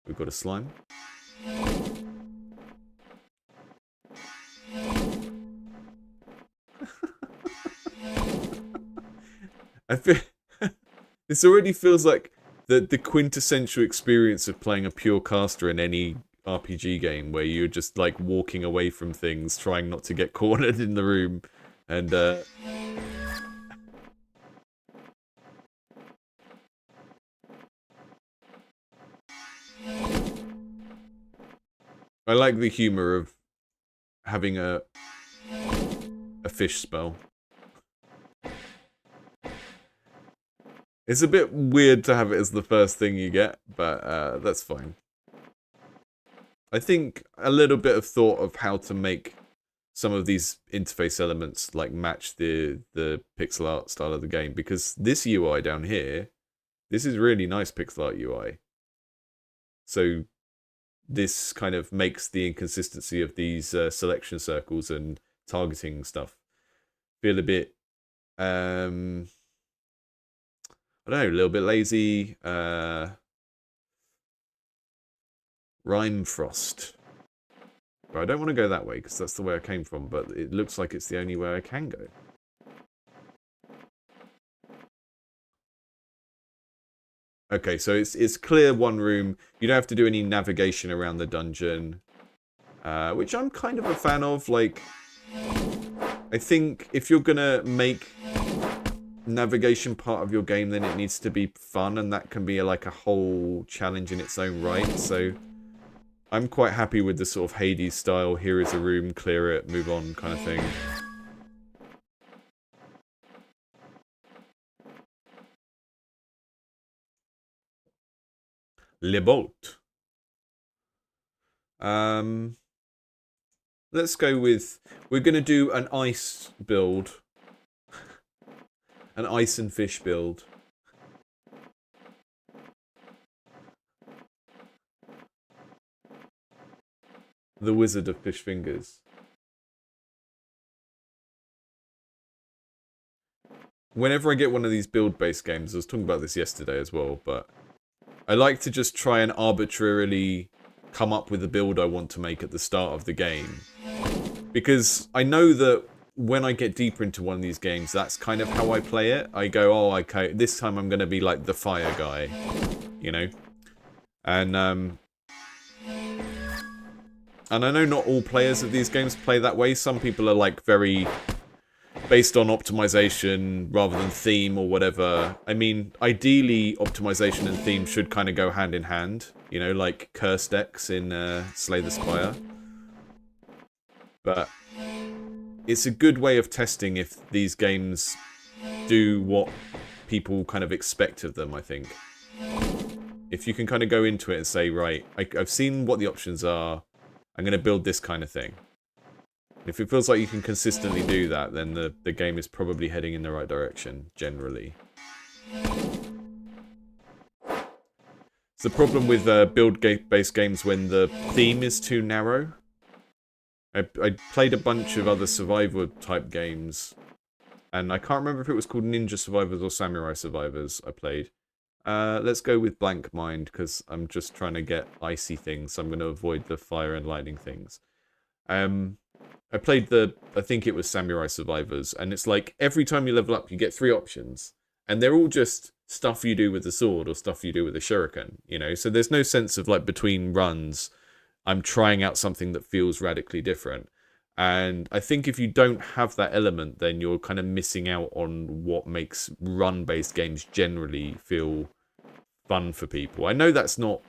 We've got a slime. I feel this already feels like the quintessential experience of playing a pure caster in any RPG game, where you're just like walking away from things, trying not to get cornered in the room, and I like the humor of having a fish spell. It's a bit weird to have it as the first thing you get, but that's fine. I think a little bit of thought of how to make some of these interface elements like match the pixel art style of the game, because this UI down here, this is really nice pixel art UI. So this kind of makes the inconsistency of these selection circles and targeting stuff feel a bit I don't know, a little bit lazy. Rhyme Frost. But I don't want to go that way, because that's the way I came from, but it looks like it's the only way I can go. Okay, so it's clear one room. You don't have to do any navigation around the dungeon, which I'm kind of a fan of. Like, I think if you're gonna make navigation part of your game, then it needs to be fun, and that can be like a whole challenge in its own right. So I'm quite happy with the sort of Hades style, here is a room, clear it, move on kind of thing. Le Bolt. Let's go with, we're going to do an ice build. An ice and fish build. The Wizard of Fish Fingers. Whenever I get one of these build-based games, I was talking about this yesterday as well, but I like to just try and arbitrarily come up with the build I want to make at the start of the game. Because I know that when I get deeper into one of these games, that's kind of how I play it. I go, oh, okay, this time I'm going to be like the fire guy, you know? And I know not all players of these games play that way. Some people are like very based on optimization rather than theme or whatever. I mean, ideally, optimization and theme should kind of go hand in hand. You know, like curse decks in Slay the Spire. But it's a good way of testing if these games do what people kind of expect of them, I think. If you can kind of go into it and say, right, I've seen what the options are, I'm going to build this kind of thing. If it feels like you can consistently do that, then the game is probably heading in the right direction, generally. It's the problem with build-based games when the theme is too narrow. I played a bunch of other survivor-type games, and I can't remember if it was called Ninja Survivors or Samurai Survivors I played. Let's go with Blank Mind, because I'm just trying to get icy things, so I'm going to avoid the fire and lightning things. I played I think it was Samurai Survivors, and it's like, every time you level up, you get 3 options. And they're all just stuff you do with the sword, or stuff you do with a shuriken, you know? So there's no sense of, like, between runs, I'm trying out something that feels radically different. And I think if you don't have that element, then you're kind of missing out on what makes run-based games generally feel fun for people. I know that's not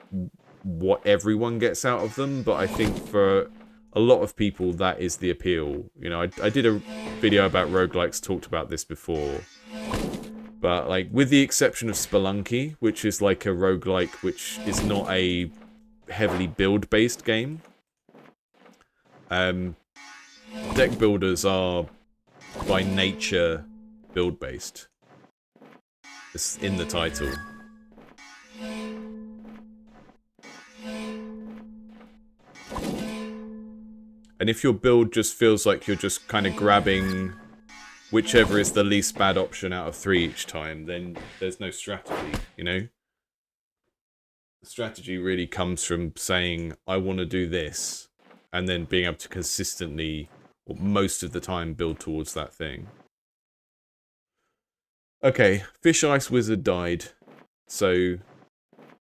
what everyone gets out of them, but I think for a lot of people, that is the appeal. You know, I did a video about roguelikes, talked about this before. But, like, with the exception of Spelunky, which is like a roguelike which is not a heavily build-based game, deck builders are by nature build-based. It's in the title. And if your build just feels like you're just kind of grabbing whichever is the least bad option out of 3 each time, then there's no strategy, you know? The strategy really comes from saying, I want to do this, and then being able to consistently, or most of the time, build towards that thing. Okay, Fish Ice Wizard died. So,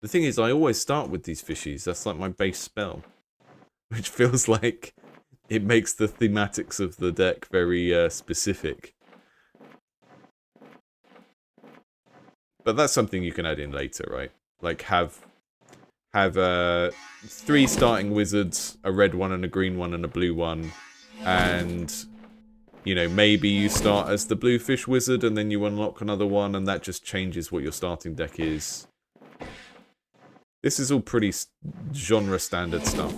the thing is, I always start with these fishies. That's like my base spell. Which feels like it makes the thematics of the deck very specific. But that's something you can add in later, right? Like have 3 starting wizards, a red one and a green one and a blue one, and you know, maybe you start as the blue fish wizard and then you unlock another one, and that just changes what your starting deck is. This is all pretty genre standard stuff.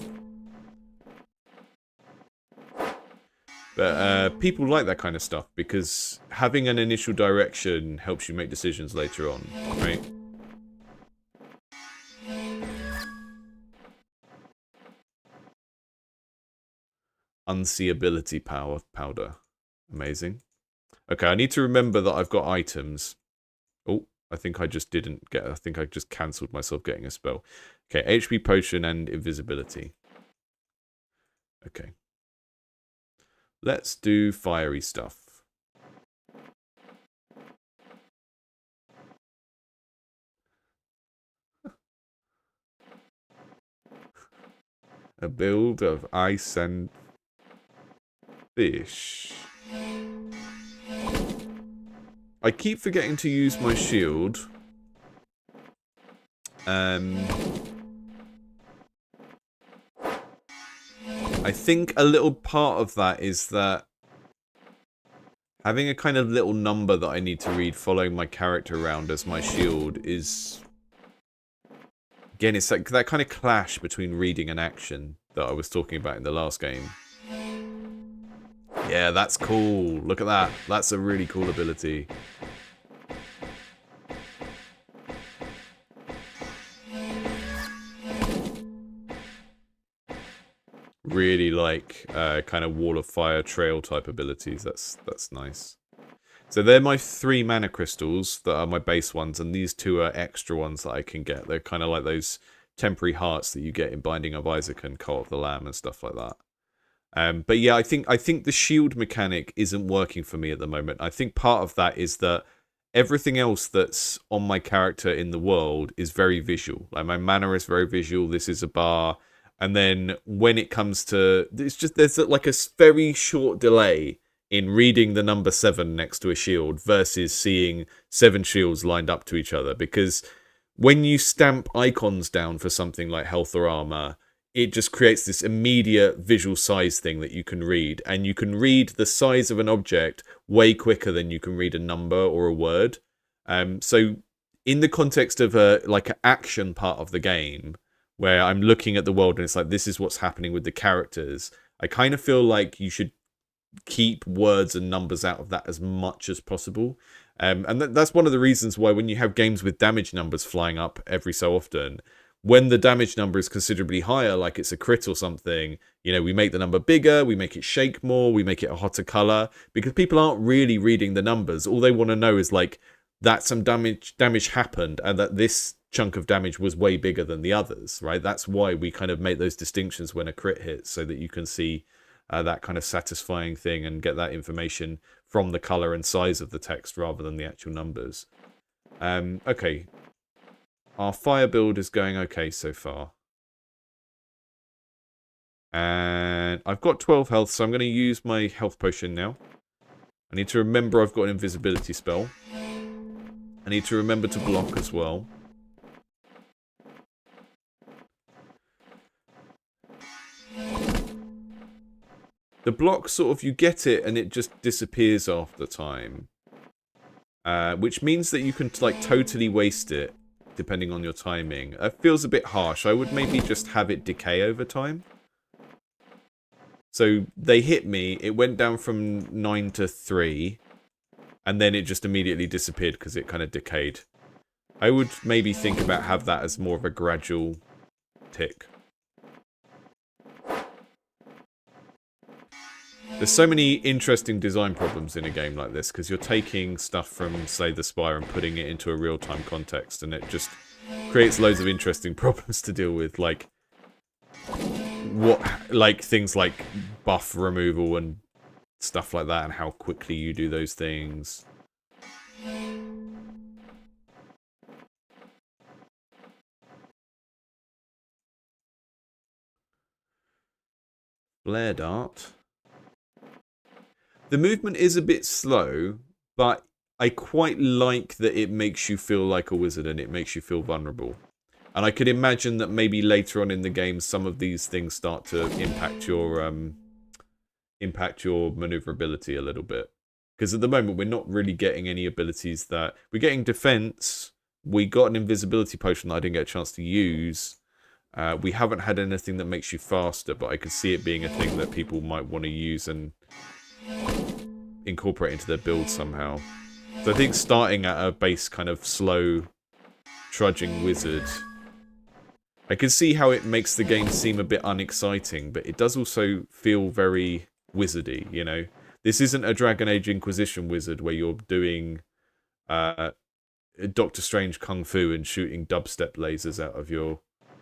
But people like that kind of stuff because having an initial direction helps you make decisions later on, right? Unseeability powder. Amazing. Okay, I need to remember that I've got items. Oh, I think I just didn't get... I think I just cancelled myself getting a spell. Okay, HP potion and invisibility. Okay. Let's do fiery stuff. A build of ice and fish. I keep forgetting to use my shield. I think a little part of that is that having a kind of little number that I need to read following my character around as my shield is... Again, it's like that kind of clash between reading and action that I was talking about in the last game. Yeah, that's cool. Look at that. That's a really cool ability. Really like kind of wall of fire trail type abilities. That's nice. So they're my 3 mana crystals that are my base ones, and these 2 are extra ones that I can get. They're kind of like those temporary hearts that you get in Binding of Isaac and Cult of the Lamb and stuff like that. But yeah, I think the shield mechanic isn't working for me at the moment. I think part of that is that everything else that's on my character in the world is very visual. Like my mana is very visual. This is a bar. And then when it comes to... It's just there's like a very short delay in reading the number 7 next to a shield versus seeing 7 shields lined up to each other. Because when you stamp icons down for something like health or armor, it just creates this immediate visual size thing that you can read. And you can read the size of an object way quicker than you can read a number or a word. So in the context of like an action part of the game, where I'm looking at the world and it's like, this is what's happening with the characters, I kind of feel like you should keep words and numbers out of that as much as possible. And that's one of the reasons why when you have games with damage numbers flying up every so often, when the damage number is considerably higher, like it's a crit or something, you know, we make the number bigger, we make it shake more, we make it a hotter color, because people aren't really reading the numbers. All they want to know is like that some damage happened and that this chunk of damage was way bigger than the others, right? That's why we kind of make those distinctions when a crit hits, so that you can see that kind of satisfying thing and get that information from the color and size of the text rather than the actual numbers. Okay. Our fire build is going okay so far. And I've got 12 health, so I'm going to use my health potion now. I need to remember I've got an invisibility spell. I need to remember to block as well. The block sort of, you get it and it just disappears after time. Which means that you can like totally waste it depending on your timing. It feels a bit harsh. I would maybe just have it decay over time. So they hit me, it went down from 9 to 3, and then it just immediately disappeared because it kind of decayed. I would maybe think about have that as more of a gradual tick. There's so many interesting design problems in a game like this, because you're taking stuff from, say, the Spire and putting it into a real-time context, and it just creates loads of interesting problems to deal with, like things like buff removal and stuff like that, and how quickly you do those things. Flare dart. The movement is a bit slow, but I quite like that it makes you feel like a wizard and it makes you feel vulnerable. And I could imagine that maybe later on in the game, some of these things start to impact your maneuverability a little bit. Because at the moment, we're not really getting any abilities that... We're getting defense. We got an invisibility potion that I didn't get a chance to use. We haven't had anything that makes you faster, but I could see it being a thing that people might want to use and incorporate into their build somehow. So I think starting at a base kind of slow, trudging wizard... I can see how it makes the game seem a bit unexciting, but it does also feel very wizardy, you know? This isn't a Dragon Age Inquisition wizard where you're doing Doctor Strange Kung Fu and shooting dubstep lasers out of your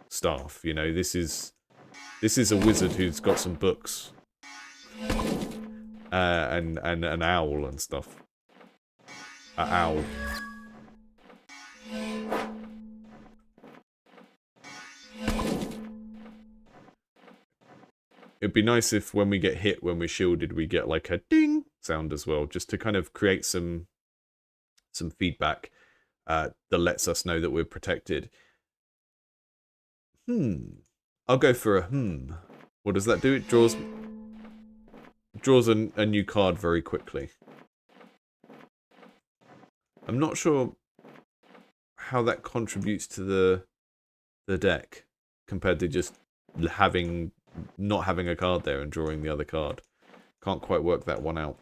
staff, you know? This is a wizard who's got some books. And an owl and stuff. An owl. It'd be nice if when we get hit, when we're shielded, we get like a ding sound as well, just to kind of create some feedback that lets us know that we're protected. I'll go for a What does that do? It draws a new card very quickly. I'm not sure how that contributes to the deck compared to just not having a card there and drawing the other card. Can't quite work that one out.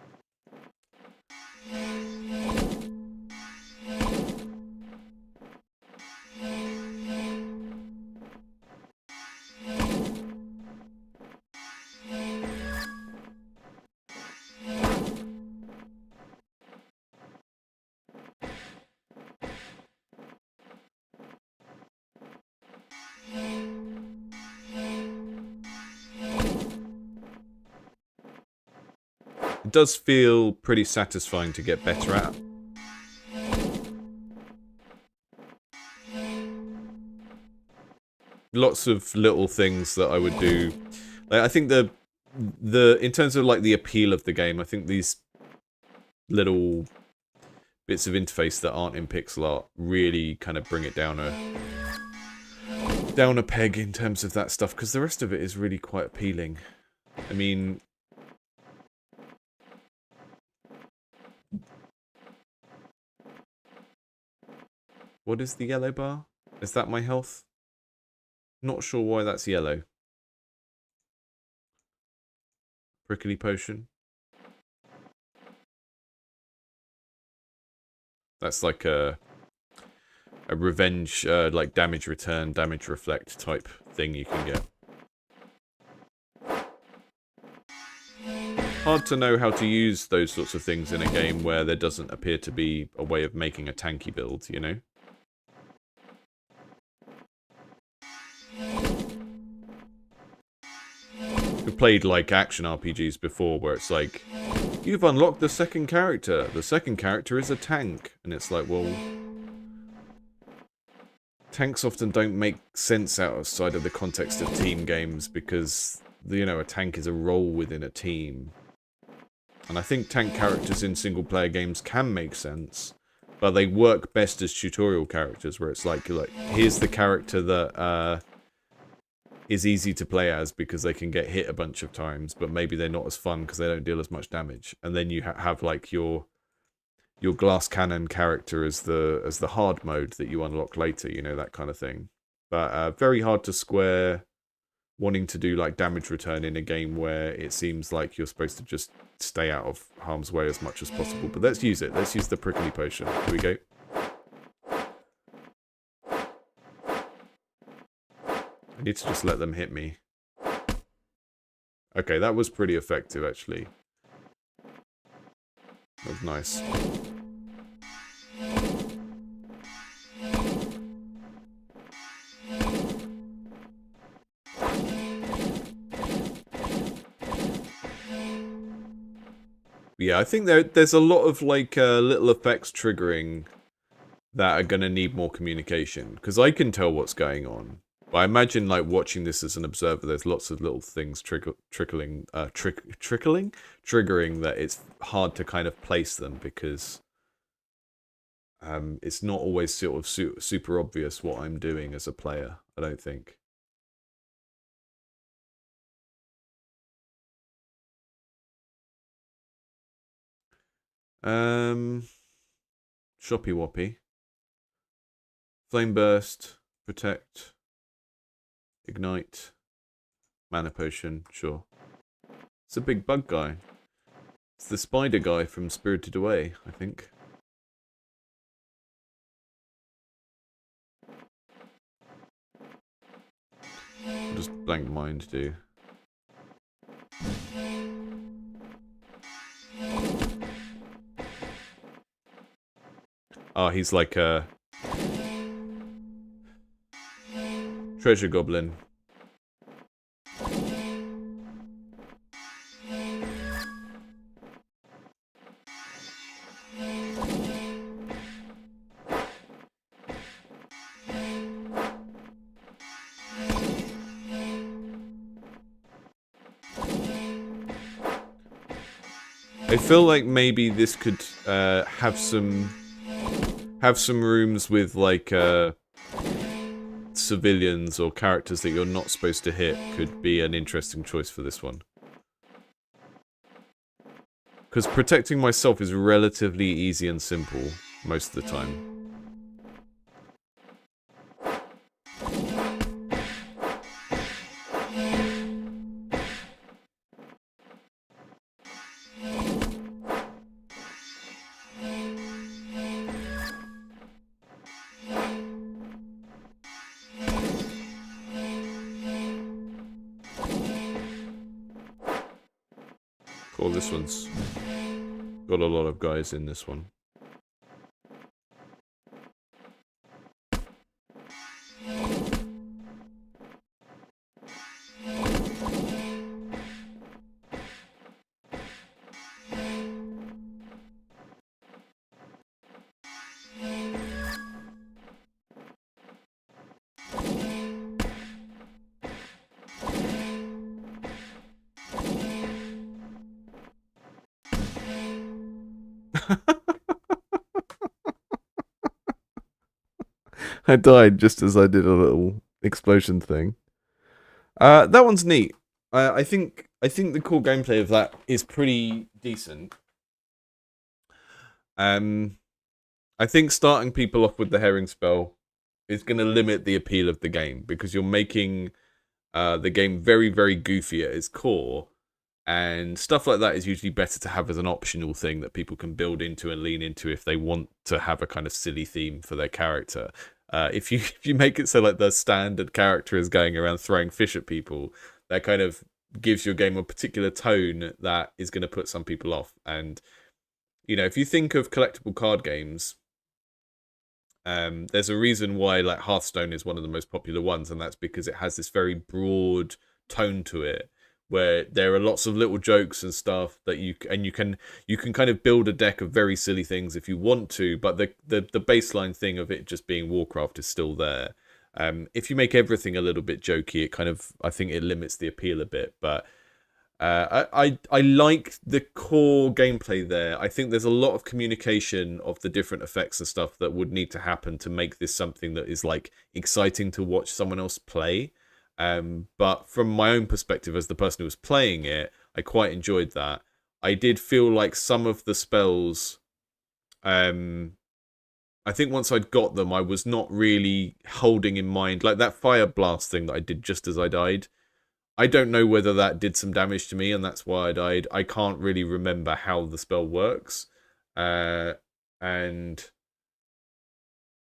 It does feel pretty satisfying to get better at. Lots of little things that I would do. Like, I think in terms of like the appeal of the game, I think these little bits of interface that aren't in pixel art really kind of bring it down a peg in terms of that stuff, because the rest of it is really quite appealing. I mean, what is the yellow bar? Is that my health? Not sure why that's yellow. Prickly potion. That's like a revenge, like damage return, damage reflect type thing you can get. Hard to know how to use those sorts of things in a game where there doesn't appear to be a way of making a tanky build, you know? We've played like action RPGs before where it's like, you've unlocked the second character. The second character is a tank. And it's like, well, tanks often don't make sense outside of the context of team games because, you know, a tank is a role within a team. And I think tank characters in single player games can make sense, but they work best as tutorial characters where it's like here's the character that is easy to play as because they can get hit a bunch of times, but maybe they're not as fun because they don't deal as much damage. And then you have like your glass cannon character as the hard mode that you unlock later, you know, that kind of thing. But very hard to square wanting to do like damage return in a game where it seems like you're supposed to just stay out of harm's way as much as possible. But let's use it. Let's use the prickly potion. Here we go. I need to just let them hit me. Okay, that was pretty effective, actually. That was nice. Yeah, I think there's a lot of, like, little effects triggering that are going to need more communication. Because I can tell what's going on. But I imagine, like, watching this as an observer, there's lots of little things triggering that it's hard to kind of place them because it's not always sort of super obvious what I'm doing as a player, I don't think. Shoppy Woppy. Flame Burst. Protect. Ignite. Mana Potion. Sure. It's a big bug guy. It's the spider guy from Spirited Away, I think. What does Blank Mind do? Oh, he's like a treasure goblin. I feel like maybe this could have some rooms with like civilians or characters that you're not supposed to hit could be an interesting choice for this one. Because protecting myself is relatively easy and simple most of the time. Cool, this one's got a lot of guys in this one. I died just as I did a little explosion thing. That one's neat. I think the core gameplay of that is pretty decent. I think starting people off with the herring spell is going to limit the appeal of the game because you're making the game very, very goofy at its core. And stuff like that is usually better to have as an optional thing that people can build into and lean into if they want to have a kind of silly theme for their character. If you make it so like the standard character is going around throwing fish at people, that kind of gives your game a particular tone that is going to put some people off. And, you know, if you think of collectible card games, there's a reason why like Hearthstone is one of the most popular ones, and that's because it has this very broad tone to it, where there are lots of little jokes and stuff that you can kind of build a deck of very silly things if you want to, but the baseline thing of it just being Warcraft is still there. If you make everything a little bit jokey, it kind of, I think it limits the appeal a bit. But I like the core gameplay there. I think there's a lot of communication of the different effects and stuff that would need to happen to make this something that is like exciting to watch someone else play. But from my own perspective as the person who was playing it, I quite enjoyed that. I did feel like some of the spells, I think once I'd got them, I was not really holding in mind, like that fire blast thing that I did just as I died. I don't know whether that did some damage to me and that's why I died. I can't really remember how the spell works. And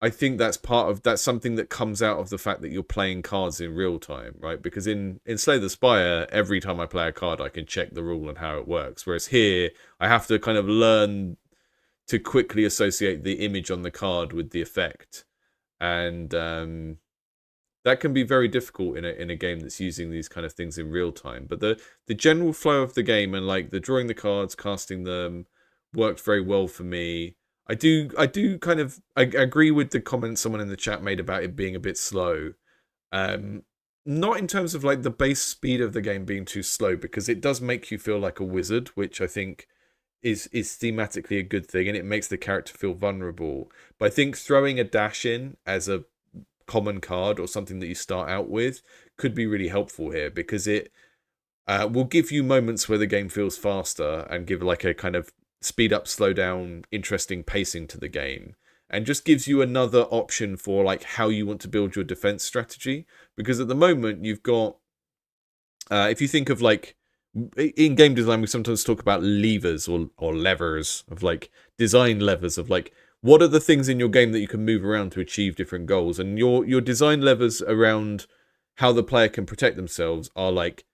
I think that's something that comes out of the fact that you're playing cards in real time, right? Because in Slay the Spire, every time I play a card, I can check the rule and how it works. Whereas here, I have to kind of learn to quickly associate the image on the card with the effect. And that can be very difficult in a game that's using these kind of things in real time. But the general flow of the game and like the drawing the cards, casting them, worked very well for me. I agree with the comment someone in the chat made about it being a bit slow. Not in terms of like the base speed of the game being too slow, because it does make you feel like a wizard, which I think is thematically a good thing, and it makes the character feel vulnerable. But I think throwing a dash in as a common card or something that you start out with could be really helpful here, because it will give you moments where the game feels faster and give like a kind of speed up, slow down, interesting pacing to the game, and just gives you another option for like how you want to build your defense strategy. Because at the moment you've got, if you think of like in game design, we sometimes talk about levers or levers of like design levers of like what are the things in your game that you can move around to achieve different goals, and your design levers around how the player can protect themselves are like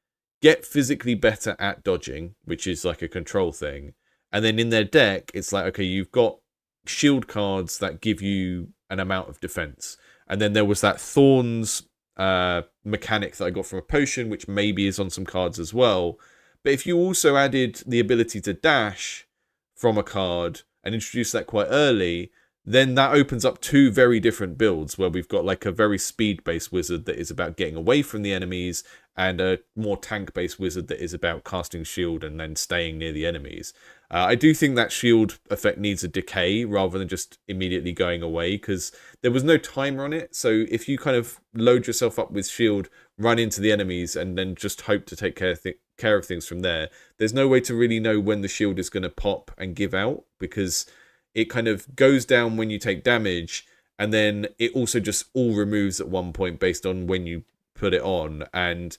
get physically better at dodging, which is like a control thing. And then in their deck, it's like, okay, you've got shield cards that give you an amount of defense. And then there was that Thorns mechanic that I got from a potion, which maybe is on some cards as well. But if you also added the ability to dash from a card and introduce that quite early, then that opens up two very different builds where we've got like a very speed-based wizard that is about getting away from the enemies and a more tank-based wizard that is about casting shield and then staying near the enemies. I do think that shield effect needs a decay rather than just immediately going away, because there was no timer on it. So if you kind of load yourself up with shield, run into the enemies, and then just hope to take care of things from there, there's no way to really know when the shield is going to pop and give out, because it kind of goes down when you take damage, and then it also just all removes at one point based on when you put it on. And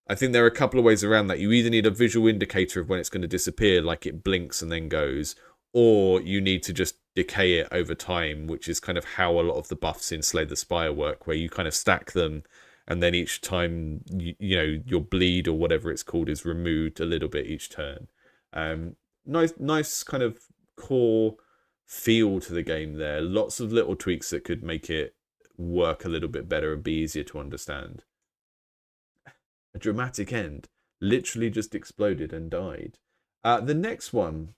I think there are a couple of ways around that. You either need a visual indicator of when it's going to disappear, like it blinks and then goes, or you need to just decay it over time, which is kind of how a lot of the buffs in Slay the Spire work, where you kind of stack them, and then each time, you know, your bleed or whatever it's called is removed a little bit each turn. Nice kind of core feel to the game there. Lots of little tweaks that could make it work a little bit better and be easier to understand. A dramatic end. Literally just exploded and died. The next one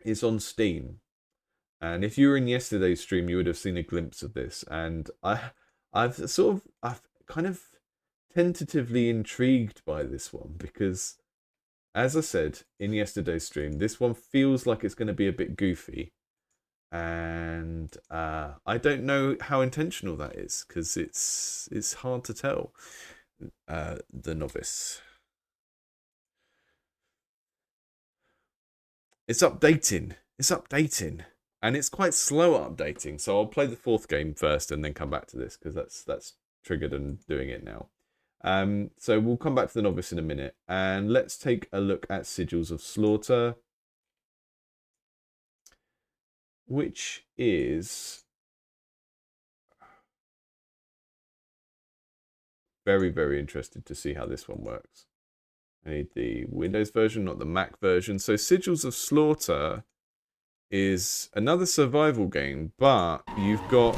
is on Steam. And if you were in yesterday's stream, you would have seen a glimpse of this. And I've kind of tentatively intrigued by this one, because as I said in yesterday's stream, this one feels like it's going to be a bit goofy. And I don't know how intentional that is, because it's hard to tell. The Novice. It's updating. And it's quite slow at updating. So I'll play the fourth game first and then come back to this, because that's triggered and doing it now. So we'll come back to the Novice in a minute, and let's take a look at Sigils of Slaughter, which is very, very interested to see how this one works. I need the Windows version, not the Mac version. So Sigils of Slaughter is another survival game, but you've got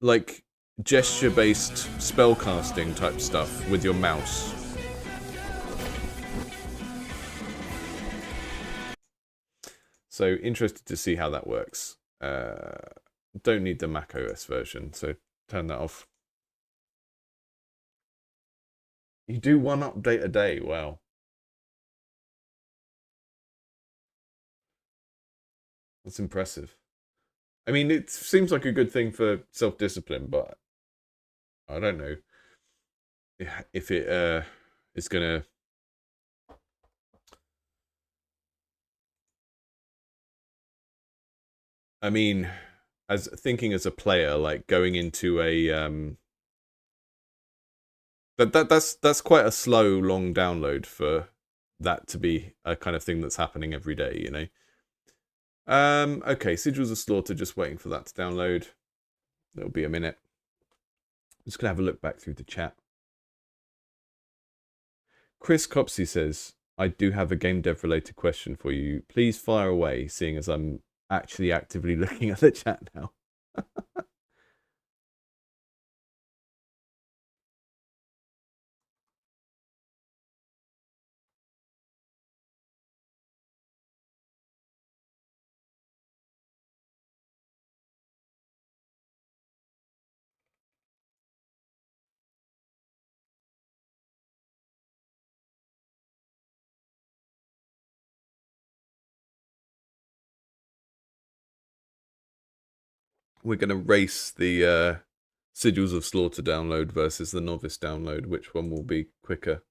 like gesture-based spellcasting type stuff with your mouse. So interested to see how that works. Don't need the Mac OS version, so turn that off. You do one update a day, wow. That's impressive. I mean, it seems like a good thing for self-discipline, but I don't know if it is gonna. I mean, as thinking as a player, like going into a that's quite a slow, long download for that to be a kind of thing that's happening every day, you know. Okay, Sigils of Slaughter, just waiting for that to download. It'll be a minute. I'm just gonna have a look back through the chat. Chris Copsey says, I do have a game dev related question for you. Please fire away, seeing as I'm actually actively looking at the chat now. We're going to race the Sigils of Slaughter download versus the Novice download. Which one will be quicker?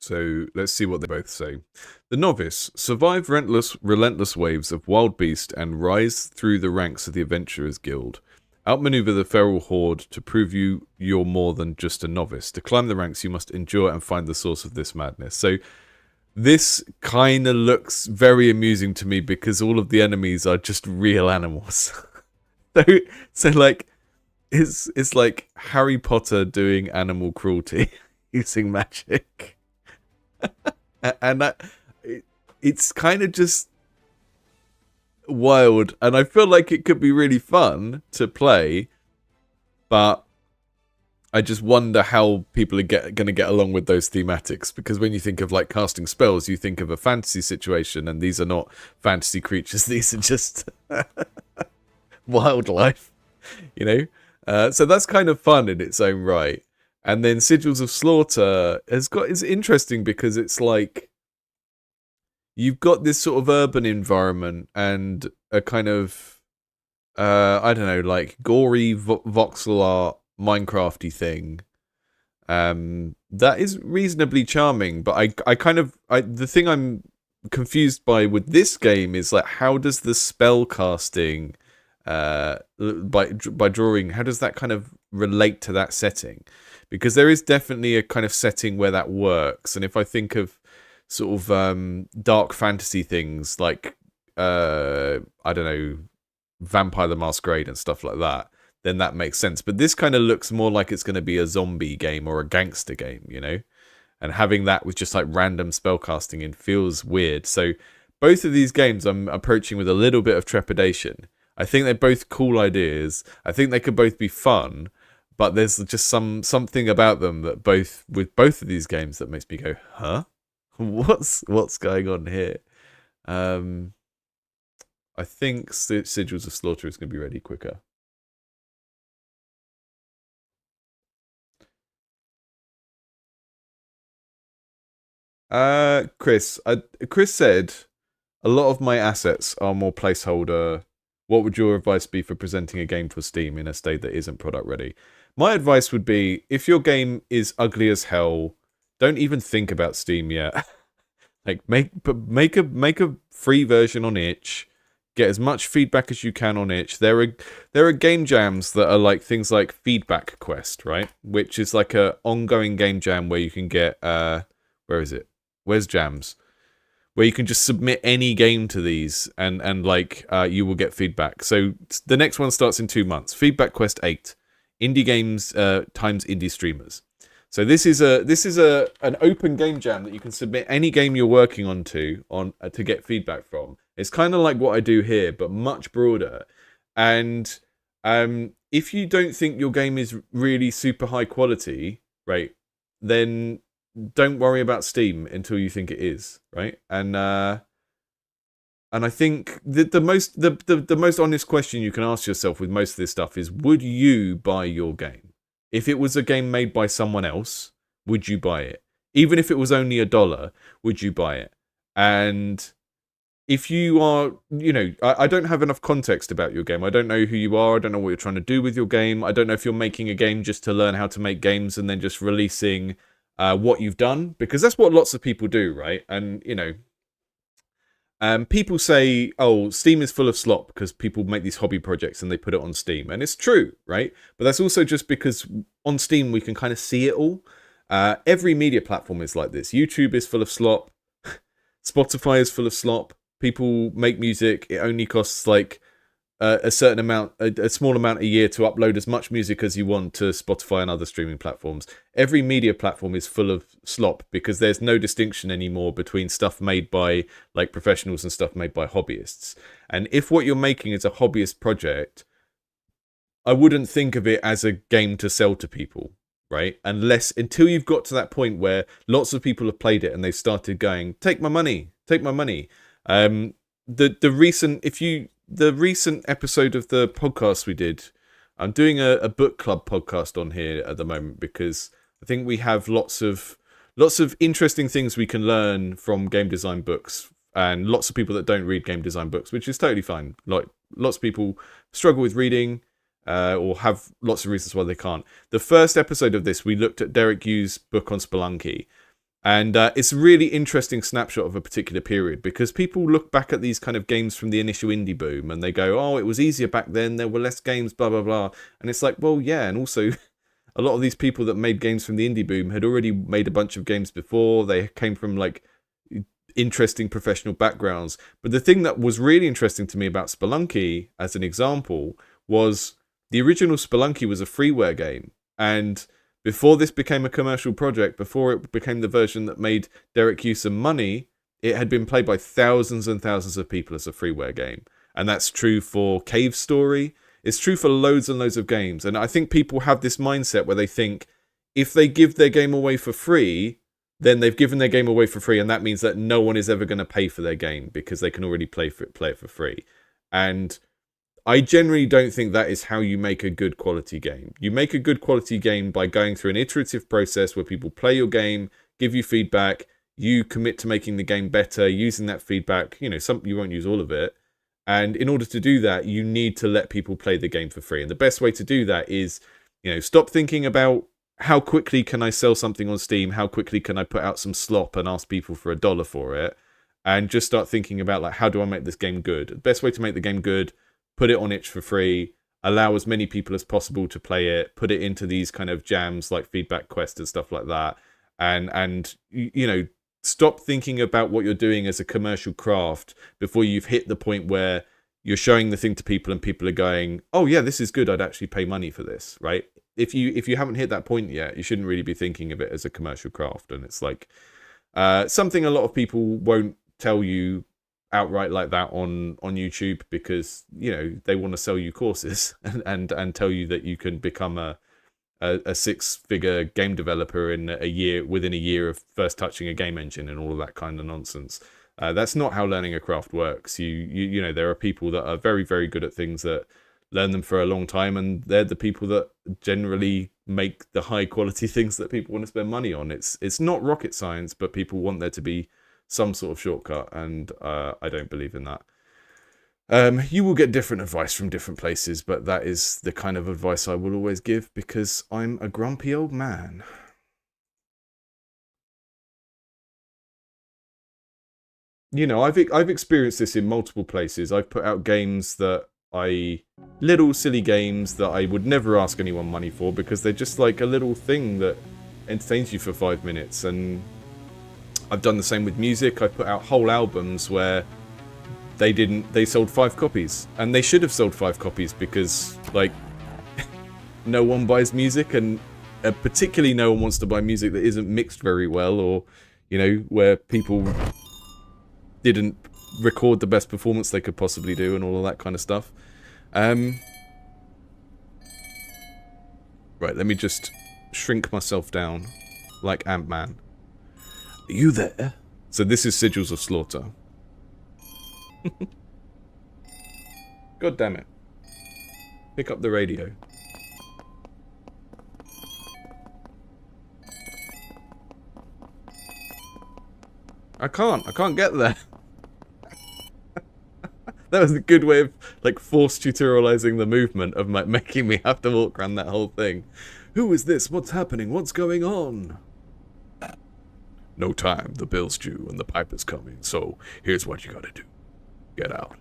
So let's see what they both say. The Novice, survive relentless waves of wild beast and rise through the ranks of the Adventurers Guild. Outmaneuver the feral horde to prove you're more than just a novice. To climb the ranks, you must endure and find the source of this madness. So this kind of looks very amusing to me because all of the enemies are just real animals. so like, it's like Harry Potter doing animal cruelty using magic. And it's kind of just wild, and I feel like it could be really fun to play, but I just wonder how people are going to get along with those thematics, because when you think of like casting spells, you think of a fantasy situation, and these are not fantasy creatures, these are just wildlife, you know. So that's kind of fun in its own right. And then Sigils of Slaughter is interesting because it's like you've got this sort of urban environment and a kind of I don't know, like gory voxel art Minecrafty thing. That is reasonably charming, but the thing I'm confused by with this game is like, how does the spell casting by drawing, how does that kind of relate to that setting? Because there is definitely a kind of setting where that works. And if I think of sort of dark fantasy things like, I don't know, Vampire the Masquerade and stuff like that, then that makes sense. But this kind of looks more like it's going to be a zombie game or a gangster game, you know? And having that with just like random spellcasting in feels weird. So both of these games I'm approaching with a little bit of trepidation. I think they're both cool ideas. I think they could both be fun. But there's just something about them that with both of these games that makes me go, huh? What's going on here? I think Sigils of Slaughter is going to be ready quicker. Chris said, a lot of my assets are more placeholder. What would your advice be for presenting a game for Steam in a state that isn't product ready? My advice would be, if your game is ugly as hell, don't even think about Steam yet. Like make a free version on itch. Get as much feedback as you can on itch. There are game jams that are like things like Feedback Quest, right? Which is like a ongoing game jam where you can get where is it? Where's Jams? Where you can just submit any game to these and like you will get feedback. So the next one starts in 2 months. Feedback Quest 8. Indie games times indie streamers. So this is an open game jam that you can submit any game you're working on to get feedback from. It's kind of like what I do here, but much broader. And if you don't think your game is really super high quality, right, then don't worry about Steam until you think it is, right? And I think the most honest question you can ask yourself with most of this stuff is, would you buy your game? If it was a game made by someone else, would you buy it? Even if it was only $1, would you buy it? And if you are, I don't have enough context about your game. I don't know who you are. I don't know what you're trying to do with your game. I don't know if you're making a game just to learn how to make games and then just releasing what you've done, because that's what lots of people do, right? And, people say, oh, Steam is full of slop because people make these hobby projects and they put it on Steam. And it's true, right? But that's also just because on Steam we can kind of see it all. Every media platform is like this. YouTube is full of slop. Spotify is full of slop. People make music. It only costs like a certain amount, a small amount a year to upload as much music as you want to Spotify and other streaming platforms. Every media platform is full of slop because there's no distinction anymore between stuff made by like professionals and stuff made by hobbyists. And if what you're making is a hobbyist project, I wouldn't think of it as a game to sell to people, right? Until you've got to that point where lots of people have played it and they've started going, take my money, take my money. The recent episode of the podcast we did, I'm doing a book club podcast on here at the moment because I think we have lots of interesting things we can learn from game design books, and lots of people that don't read game design books, which is totally fine. Like lots of people struggle with reading or have lots of reasons why they can't. The first episode of this, we looked at Derek Yu's book on Spelunky. And it's a really interesting snapshot of a particular period because people look back at these kind of games from the initial indie boom and they go, oh, it was easier back then, there were less games, blah, blah, blah. And it's like, well, yeah, and also a lot of these people that made games from the indie boom had already made a bunch of games before. They came from like interesting professional backgrounds. But the thing that was really interesting to me about Spelunky, as an example, was the original Spelunky was a freeware game. And before this became a commercial project, before it became the version that made Derek Yu some money, it had been played by thousands and thousands of people as a freeware game. And that's true for Cave Story. It's true for loads and loads of games. And I think people have this mindset where they think if they give their game away for free, then they've given their game away for free. And that means that no one is ever going to pay for their game because they can already play it for free. And I generally don't think that is how you make a good quality game. You make a good quality game by going through an iterative process where people play your game, give you feedback, you commit to making the game better, using that feedback. You won't use all of it. And in order to do that, you need to let people play the game for free. And the best way to do that is, stop thinking about how quickly can I sell something on Steam, how quickly can I put out some slop and ask people for $1 for it, and just start thinking about like, how do I make this game good? The best way to make the game good, put it on itch for free, allow as many people as possible to play it, put it into these kind of jams like Feedback Quest and stuff like that. And stop thinking about what you're doing as a commercial craft before you've hit the point where you're showing the thing to people and people are going, oh yeah, this is good, I'd actually pay money for this, right? If you haven't hit that point yet, you shouldn't really be thinking of it as a commercial craft. And it's like something a lot of people won't tell you outright like that on YouTube because they want to sell you courses and tell you that you can become a 6-figure game developer within a year of first touching a game engine and all of that kind of nonsense. That's not how learning a craft works. There are people that are very, very good at things that learn them for a long time, and they're the people that generally make the high quality things that people want to spend money on. It's not rocket science, but people want there to be some sort of shortcut, and I don't believe in that. You will get different advice from different places, but that is the kind of advice I will always give because I'm a grumpy old man. I've experienced this in multiple places. I've put out games little silly games that I would never ask anyone money for because they're just like a little thing that entertains you for 5 minutes. And I've done the same with music. I put out whole albums where they sold 5 copies, and they should have sold 5 copies because like no one buys music, and particularly no one wants to buy music that isn't mixed very well, or where people didn't record the best performance they could possibly do and all of that kind of stuff. Right, let me just shrink myself down like Ant-Man. Are you there? So this is Sigils of Slaughter. God damn it. Pick up the radio. I can't get there. That was a good way of, like, force tutorializing the movement of making me have to walk around that whole thing. Who is this? What's happening? What's going on? No time. The bill's due and the pipe is coming. So, here's what you gotta do. Get out.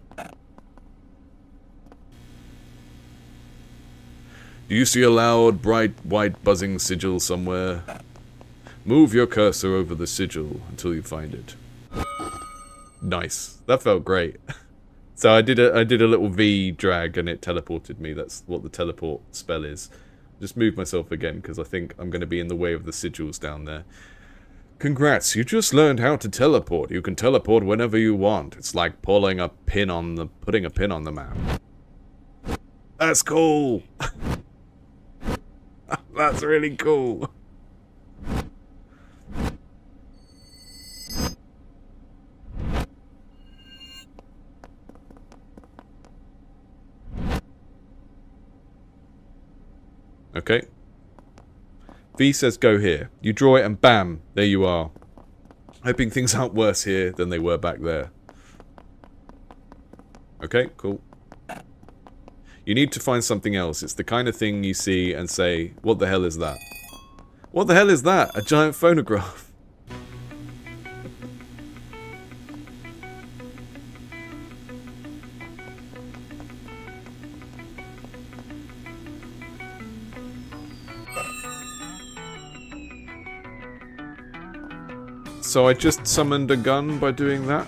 Do you see a loud, bright, white, buzzing sigil somewhere? Move your cursor over the sigil until you find it. Nice. That felt great. So I did a little V drag and it teleported me. That's what the teleport spell is. Just move myself again because I think I'm going to be in the way of the sigils down there. Congrats, you just learned how to teleport. You can teleport whenever you want. It's like putting a pin on the map. That's cool. That's really cool. Okay. V says go here. You draw it and bam, there you are. Hoping things aren't worse here than they were back there. Okay, cool. You need to find something else. It's the kind of thing you see and say, what the hell is that? What the hell is that? A giant phonograph. So I just summoned a gun by doing that?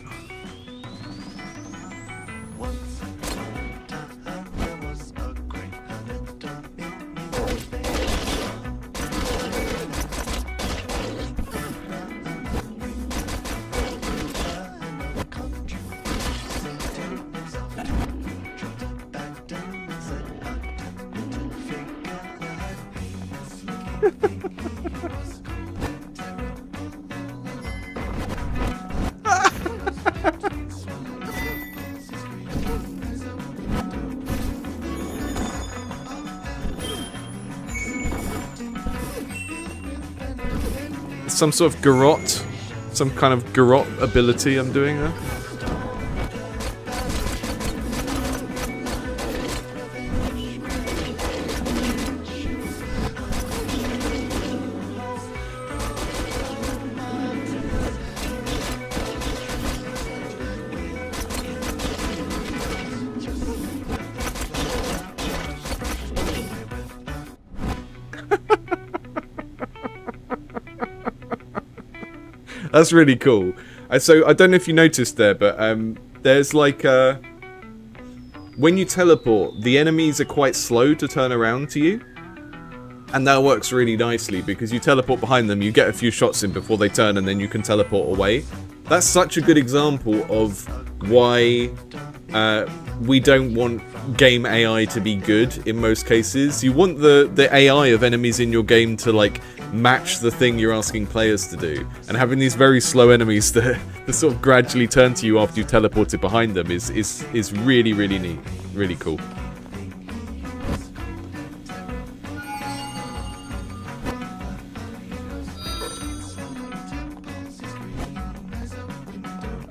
Some sort of garrote, some kind of garrote ability I'm doing there. That's really cool. So, I don't know if you noticed there, but there's like when you teleport, the enemies are quite slow to turn around to you. And that works really nicely, because you teleport behind them, you get a few shots in before they turn, and then you can teleport away. That's such a good example of why we don't want game AI to be good in most cases. You want the AI of enemies in your game to, like, match the thing you're asking players to do. And having these very slow enemies that sort of gradually turn to you after you've teleported behind them is really, really neat. Really cool.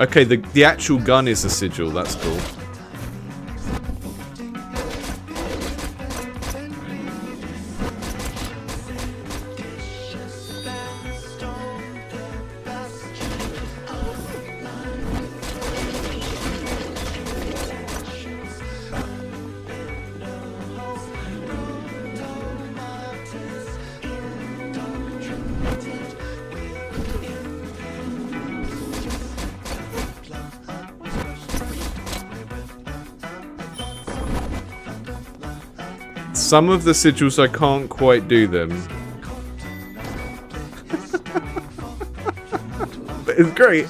Okay, the actual gun is a sigil, that's cool. Some of the sigils I can't quite do them. But it's great.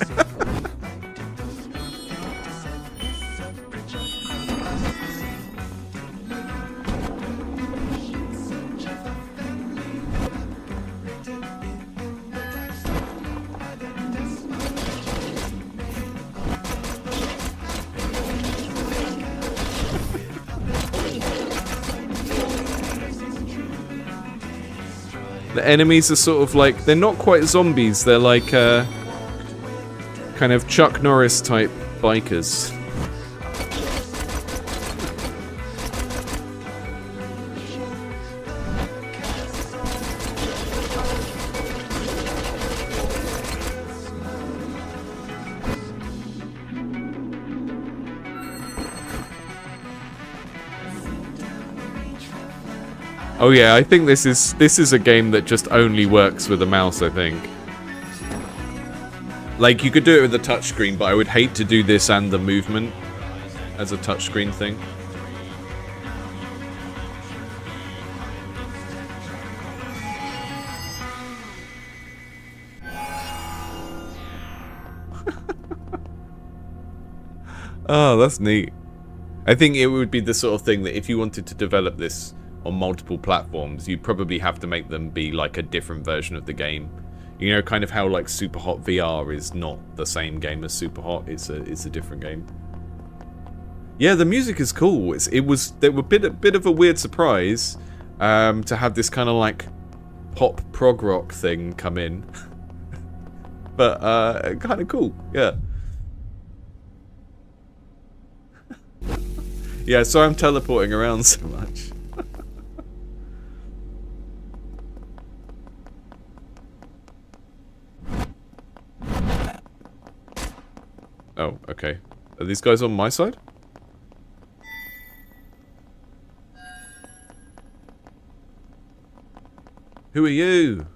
The enemies are sort of like, they're not quite zombies, they're like, kind of Chuck Norris type bikers. Oh yeah, I think this is a game that just only works with a mouse, I think. Like, you could do it with a touchscreen, but I would hate to do this and the movement as a touchscreen thing. Oh, that's neat. I think it would be the sort of thing that if you wanted to develop this on multiple platforms, you'd probably have to make them be like a different version of the game. You know, kind of how like Superhot VR is not the same game as Superhot. It's a different game. Yeah, the music is cool. It was a bit of a weird surprise to have this kind of like pop prog rock thing come in, but kind of cool. Yeah. Yeah, so I'm teleporting around so much. Oh, okay. Are these guys on my side? Who are you?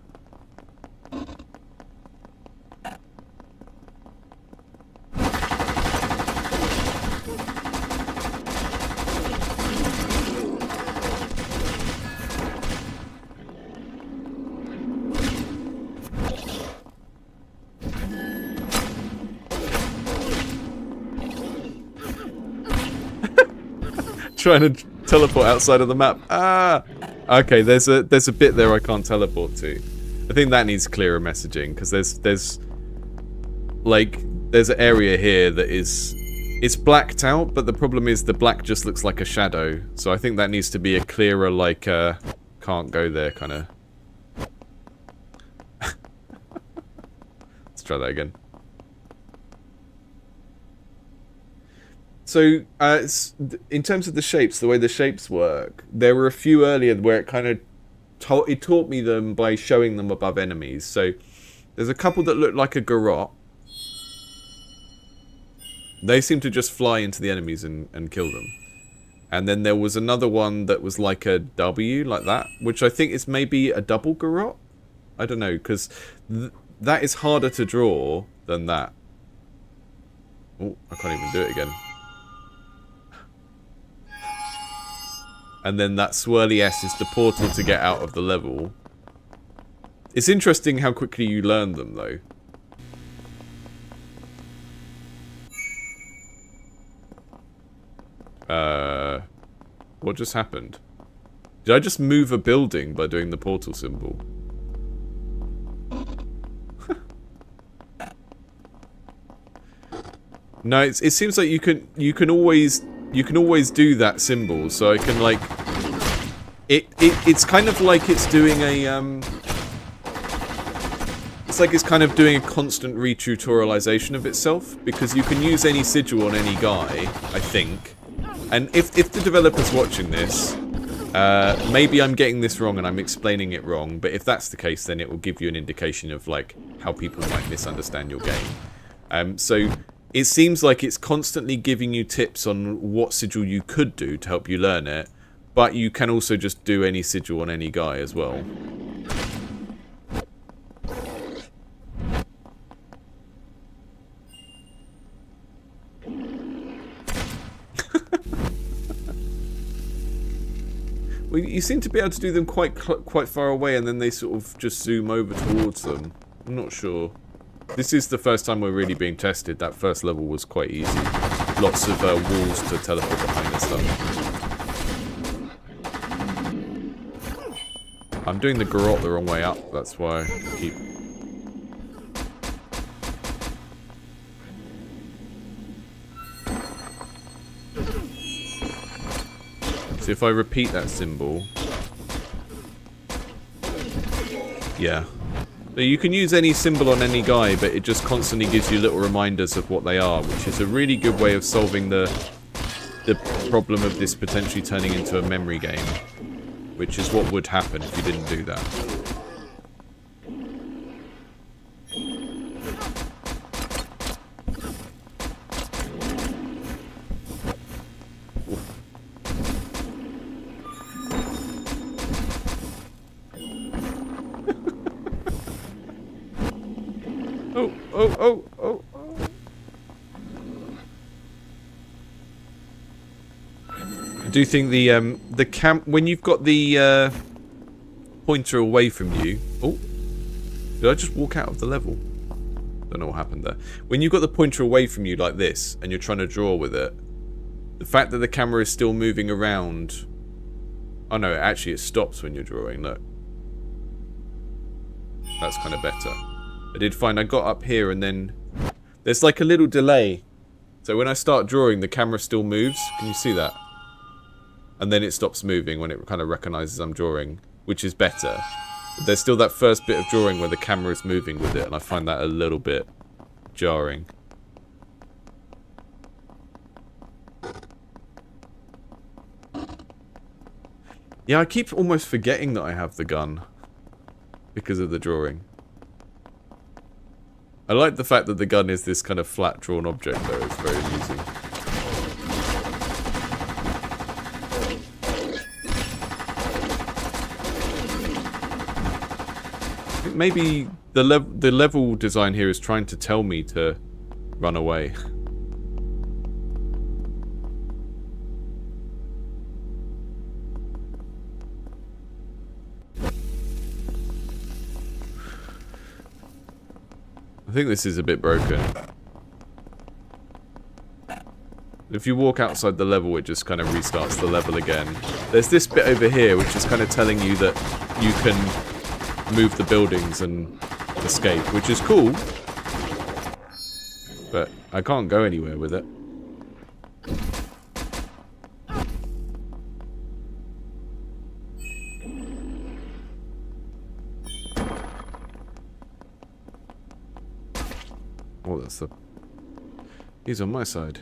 Trying to teleport outside of the map. Ah! Okay, there's a bit there I can't teleport to. I think that needs clearer messaging, because there's an area here that it's blacked out, but the problem is the black just looks like a shadow. So I think that needs to be a clearer, like, can't go there kind of. Let's try that again. So, in terms of the shapes, the way the shapes work, there were a few earlier where it kind of taught me them by showing them above enemies. So, there's a couple that look like a garrote. They seem to just fly into the enemies and kill them. And then there was another one that was like a W, like that, which I think is maybe a double garrote? I don't know, because that is harder to draw than that. Oh, I can't even do it again. And then that swirly S is the portal to get out of the level. It's interesting how quickly you learn them, though. What just happened? Did I just move a building by doing the portal symbol? No, it seems like you can always do that symbol, so I can like it's kind of like it's doing a it's like it's kind of doing a constant retutorialization of itself, because you can use any sigil on any guy, I think. And if the developer's watching this, maybe I'm getting this wrong and I'm explaining it wrong, but if that's the case, then it will give you an indication of like how people might misunderstand your game. So it seems like it's constantly giving you tips on what sigil you could do to help you learn it, but you can also just do any sigil on any guy as well. Well, you seem to be able to do them quite far away, and then they sort of just zoom over towards them. I'm not sure. This is the first time we're really being tested. That first level was quite easy. Lots of walls to teleport behind and stuff. I'm doing the garrote the wrong way up, that's why I keep... So if I repeat that symbol... Yeah. So you can use any symbol on any guy, but it just constantly gives you little reminders of what they are, which is a really good way of solving the problem of this potentially turning into a memory game, which is what would happen if you didn't do that. Oh. I do think the when you've got the pointer away from you. Oh, did I just walk out of the level? Don't know what happened there. When you've got the pointer away from you like this, and you're trying to draw with it, the fact that the camera is still moving around. Oh no, actually it stops when you're drawing. Look, that's kind of better. I did find I got up here and then there's like a little delay. So when I start drawing, the camera still moves. Can you see that? And then it stops moving when it kind of recognizes I'm drawing, which is better. But there's still that first bit of drawing where the camera is moving with it, and I find that a little bit jarring. Yeah, I keep almost forgetting that I have the gun because of the drawing. I like the fact that the gun is this kind of flat drawn object though, it's very amusing. I think maybe the level design here is trying to tell me to run away. I think this is a bit broken. If you walk outside the level, it just kind of restarts the level again. There's this bit over here, which is kind of telling you that you can move the buildings and escape, which is cool. But I can't go anywhere with it. Oh, that's the... He's on my side.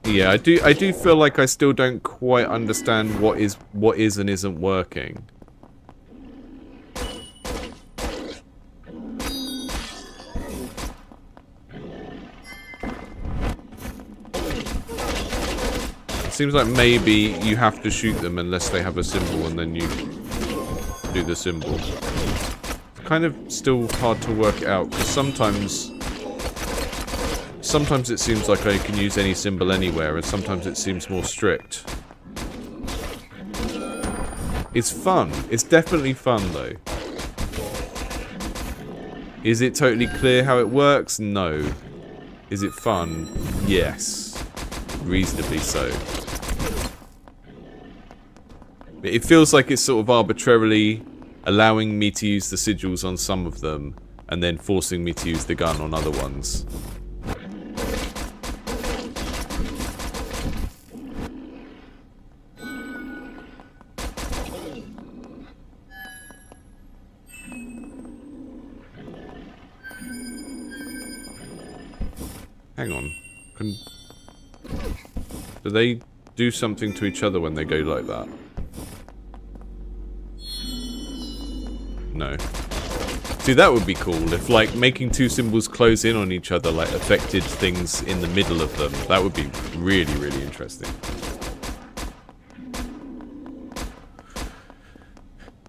Yeah, I do feel like I still don't quite understand what is and isn't working. It seems like maybe you have to shoot them unless they have a symbol and then you do the symbol. It's kind of still hard to work it out because sometimes it seems like I can use any symbol anywhere, and sometimes it seems more strict. It's fun. It's definitely fun, though. Is it totally clear how it works? No. Is it fun? Yes. Reasonably so. It feels like it's sort of arbitrarily allowing me to use the sigils on some of them, and then forcing me to use the gun on other ones. Hang on. Do they do something to each other when they go like that? No. See, that would be cool if, like, making two symbols close in on each other, like, affected things in the middle of them. That would be really, really interesting.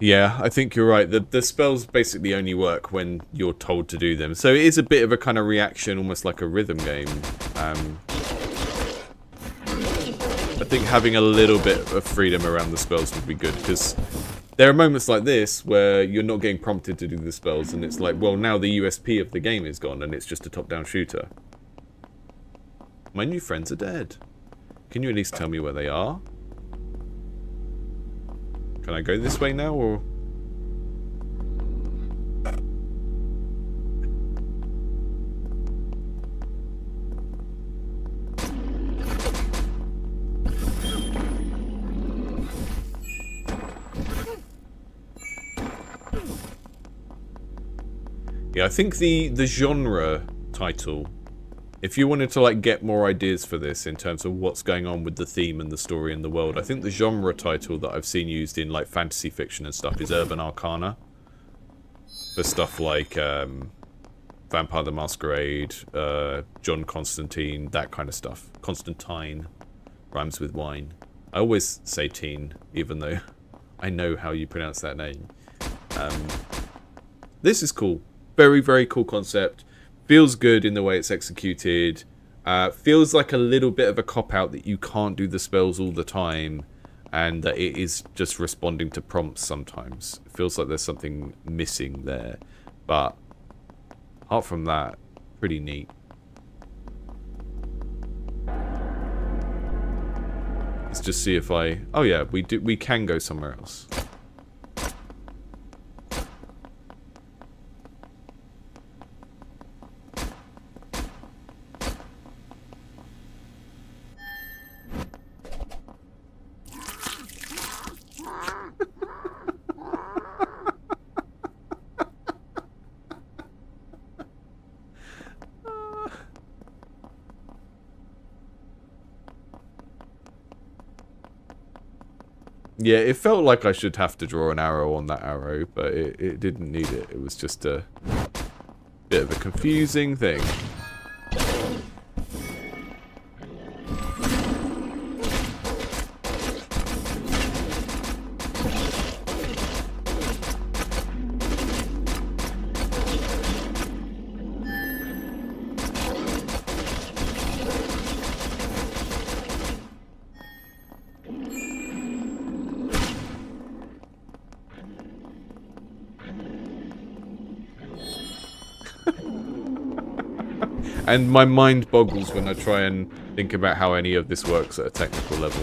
Yeah, I think you're right. The spells basically only work when you're told to do them. So it is a bit of a kind of reaction, almost like a rhythm game. I think having a little bit of freedom around the spells would be good, because there are moments like this where you're not getting prompted to do the spells, and it's like, well, now the USP of the game is gone, and it's just a top-down shooter. My new friends are dead. Can you at least tell me where they are? Can I go this way now, or...? Yeah, I think the genre title, if you wanted to like get more ideas for this in terms of what's going on with the theme and the story and the world, I think the genre title that I've seen used in like fantasy fiction and stuff is Urban Arcana. For stuff like Vampire the Masquerade, John Constantine, that kind of stuff. Constantine rhymes with wine. I always say teen, even though I know how you pronounce that name. This is cool. Very, very cool concept. Feels good in the way it's executed. Feels like a little bit of a cop-out that you can't do the spells all the time, and that it is just responding to prompts sometimes. It feels like there's something missing there. But apart from that, pretty neat. Let's just see if I... Oh yeah, we can go somewhere else. Yeah, it felt like I should have to draw an arrow on that arrow, but it didn't need it. It was just a bit of a confusing thing. And my mind boggles when I try and think about how any of this works at a technical level.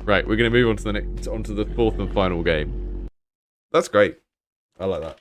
Right, we're going to move on to the fourth and final game. That's great. I like that.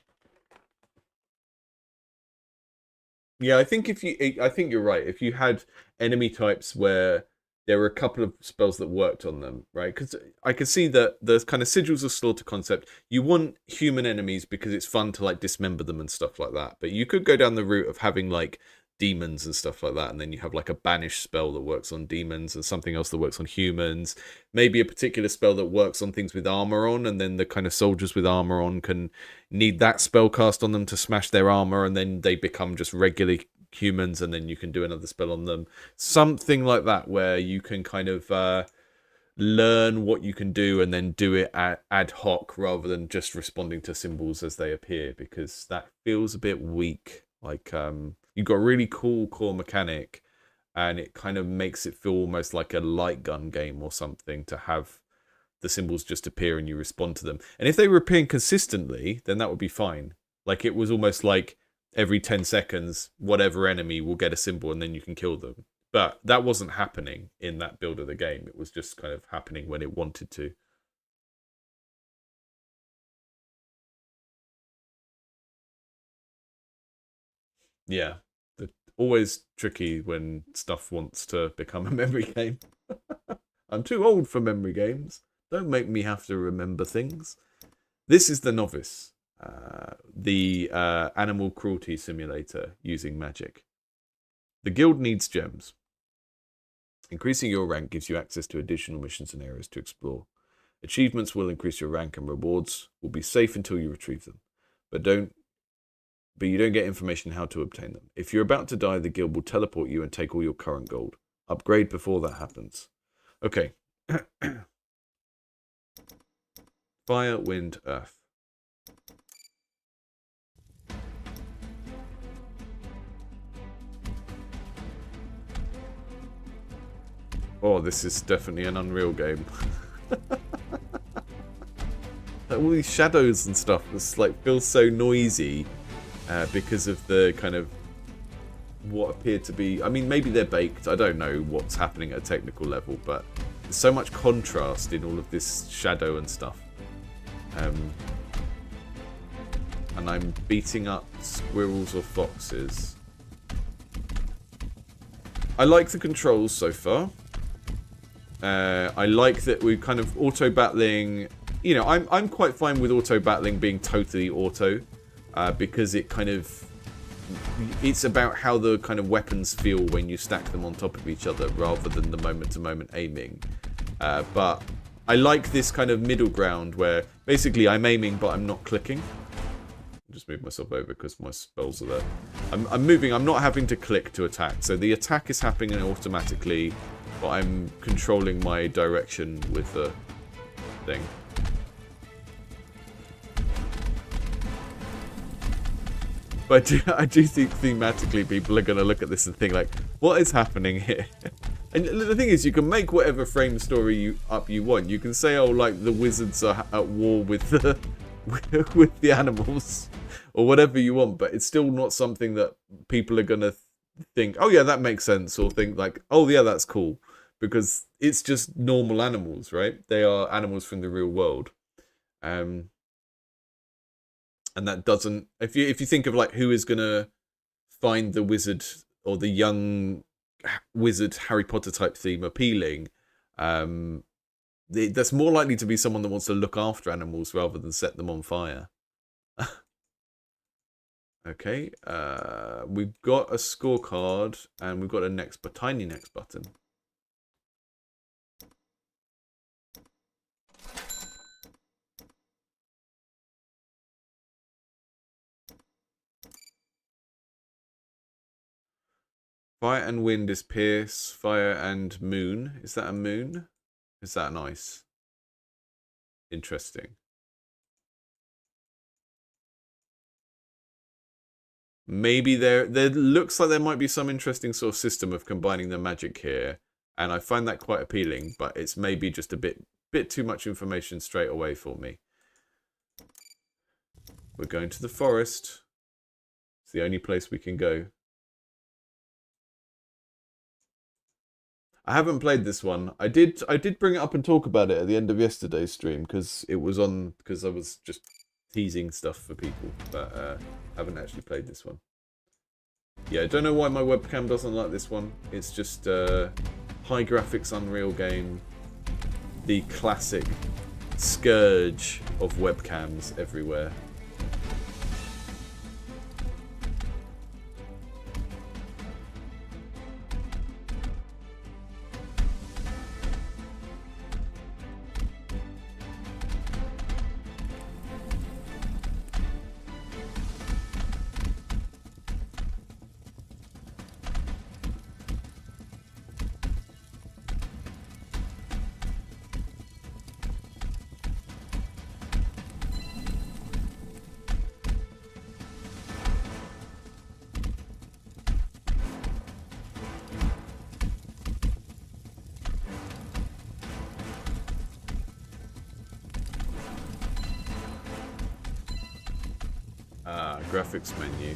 Yeah, I think I think you're right. If you had enemy types where there were a couple of spells that worked on them, right? Because I can see that the kind of Sigils of Slaughter concept, you want human enemies because it's fun to like dismember them and stuff like that. But you could go down the route of having like demons and stuff like that, and then you have like a banish spell that works on demons and something else that works on humans. Maybe a particular spell that works on things with armor on, and then the kind of soldiers with armor on can need that spell cast on them to smash their armor, and then they become just regular humans, and then you can do another spell on them. Something like that, where you can kind of learn what you can do and then do it ad hoc rather than just responding to symbols as they appear, because that feels a bit weak. Like you've got a really cool core mechanic, and it kind of makes it feel almost like a light gun game or something to have the symbols just appear and you respond to them. And if they were appearing consistently, then that would be fine. Like it was almost like every 10 seconds, whatever enemy will get a symbol and then you can kill them. But that wasn't happening in that build of the game. It was just kind of happening when it wanted to. Yeah. Always tricky when stuff wants to become a memory game. I'm too old for memory games. Don't make me have to remember things. This is the Novice. The animal cruelty simulator using magic. The guild needs gems. Increasing your rank gives you access to additional missions and areas to explore. Achievements will increase your rank, and rewards will be safe until you retrieve them. But you don't get information how to obtain them. If you're about to die, the guild will teleport you and take all your current gold. Upgrade before that happens. Okay. Fire, wind, earth. Oh, this is definitely an Unreal game. All these shadows and stuff just like feels so noisy because of the kind of what appear to be. I mean, maybe they're baked. I don't know what's happening at a technical level, but there's so much contrast in all of this shadow and stuff. And I'm beating up squirrels or foxes. I like the controls so far. I like that we're kind of auto-battling. You know, I'm quite fine with auto-battling being totally auto. Because it kind of... It's about how the kind of weapons feel when you stack them on top of each other rather than the moment-to-moment aiming. But I like this kind of middle ground where basically I'm aiming but I'm not clicking. I'll just move myself over because my spells are there. I'm moving, I'm not having to click to attack. So the attack is happening automatically, but I'm controlling my direction with the thing. But I do think thematically people are going to look at this and think like, what is happening here? And the thing is, you can make whatever frame story you want. You can say, oh, like the wizards are at war with the with the animals, or whatever you want. But it's still not something that people are going to think, oh yeah, that makes sense, or think like, oh yeah, that's cool, because it's just normal animals, right? They are animals from the real world. And that doesn't... If you think of like who is going to find the wizard or the young wizard Harry Potter type theme appealing, that's more likely to be someone that wants to look after animals rather than set them on fire. Okay, we've got a scorecard and we've got a tiny next button. Fire and wind is pierce. Fire and moon. Is that a moon? Is that an ice? Interesting. Maybe there looks like there might be some interesting sort of system of combining the magic here. And I find that quite appealing, but it's maybe just a bit too much information straight away for me. We're going to the forest. It's the only place we can go. I haven't played this one. I did bring it up and talk about it at the end of yesterday's stream because it was on, because I was just teasing stuff for people, but haven't actually played this one. Yeah, I don't know why my webcam doesn't like this one. It's just high graphics Unreal game, the classic scourge of webcams everywhere. Graphics menu.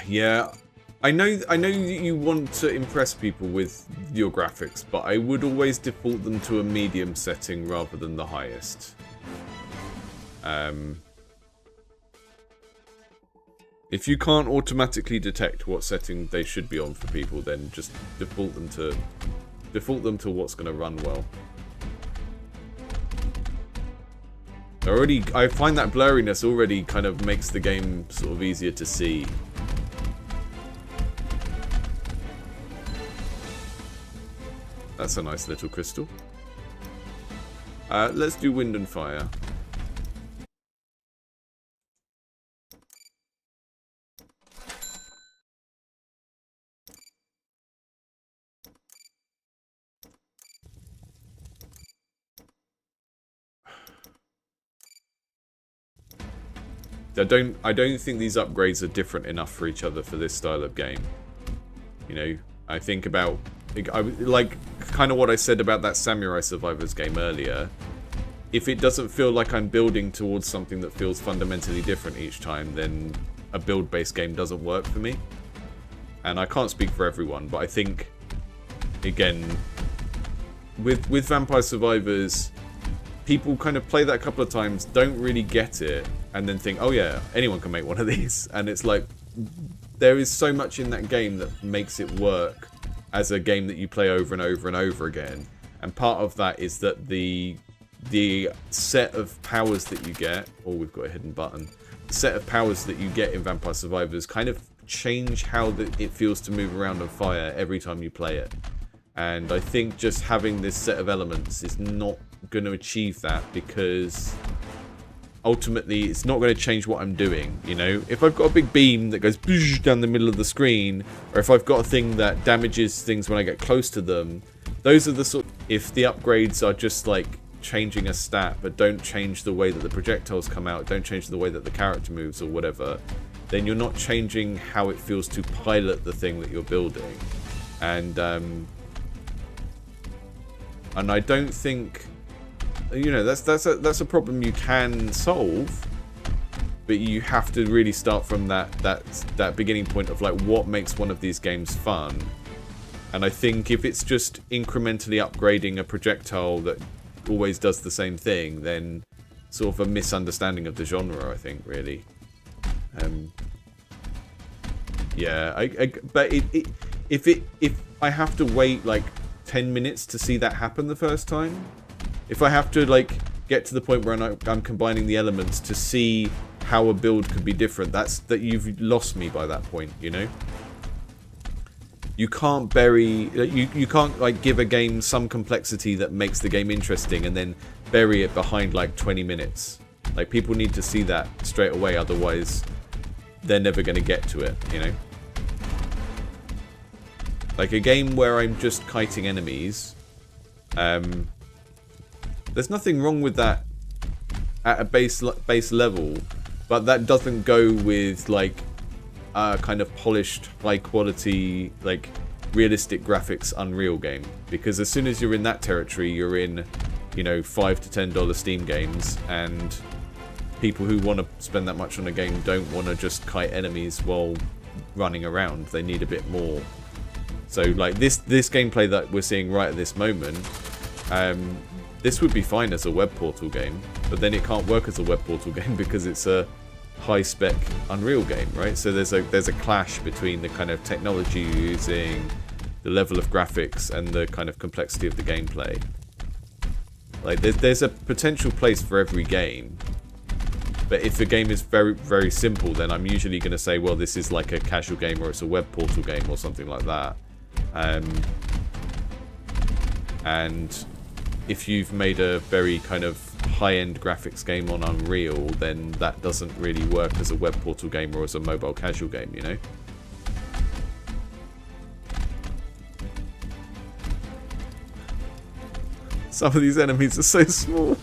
Yeah, I know that you want to impress people with your graphics, but I would always default them to a medium setting rather than the highest. If you can't automatically detect what setting they should be on for people, then just default them to what's going to run well. I find that blurriness already kind of makes the game sort of easier to see. That's a nice little crystal. Let's do wind and fire. I don't think these upgrades are different enough for each other for this style of game. You know, I think about, like kind of what I said about that Samurai Survivors game earlier. If it doesn't feel like I'm building towards something that feels fundamentally different each time, then a build-based game doesn't work for me. And I can't speak for everyone, but I think, again, with Vampire Survivors, people kind of play that a couple of times, don't really get it, and then think, oh yeah, anyone can make one of these. And it's like, there is so much in that game that makes it work as a game that you play over and over and over again. And part of that is that the set of powers that you get, oh, we've got a hidden button. The set of powers that you get in Vampire Survivors kind of change how it feels to move around on fire every time you play it. And I think just having this set of elements is not going to achieve that, because ultimately it's not going to change what I'm doing. You know, if I've got a big beam that goes down the middle of the screen, or if I've got a thing that damages things when I get close to them, those are the sort. If the upgrades are just like changing a stat but don't change the way that the projectiles come out, don't change the way that the character moves or whatever, then you're not changing how it feels to pilot the thing that you're building. And I don't think, you know, that's a problem you can solve, but you have to really start from that beginning point of like, what makes one of these games fun. And I think if it's just incrementally upgrading a projectile that always does the same thing, then sort of a misunderstanding of the genre, I think, really. Yeah, but if I have to wait like 10 minutes to see that happen the first time, if I have to like get to the point where I'm combining the elements to see how a build could be different, that you've lost me by that point, you know? You can't you can't like give a game some complexity that makes the game interesting and then bury it behind like 20 minutes. Like, people need to see that straight away, otherwise they're never going to get to it, you know? Like a game where I'm just kiting enemies, there's nothing wrong with that at a base level, but that doesn't go with like a kind of polished, high quality, like realistic graphics Unreal game. Because as soon as you're in that territory, you're in, you know, $5 to $10 Steam games, and people who want to spend that much on a game don't want to just kite enemies while running around. They need a bit more. So like this gameplay that we're seeing right at this moment, this would be fine as a web portal game, but then it can't work as a web portal game because it's a high-spec Unreal game, right? So there's a clash between the kind of technology you're using, the level of graphics, and the kind of complexity of the gameplay. Like there's a potential place for every game, but if the game is very, very simple, then I'm usually going to say, well, this is like a casual game, or it's a web portal game, or something like that. And if you've made a very kind of high-end graphics game on Unreal, then that doesn't really work as a web portal game or as a mobile casual game, you know? Some of these enemies are so small.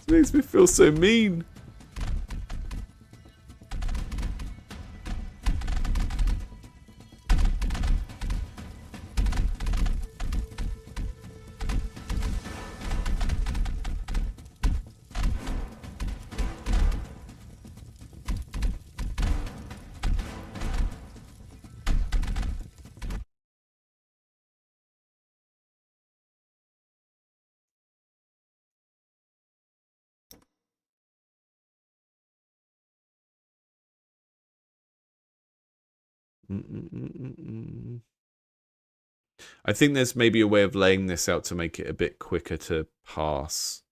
It makes me feel so mean. I think there's maybe a way of laying this out to make it a bit quicker to pass.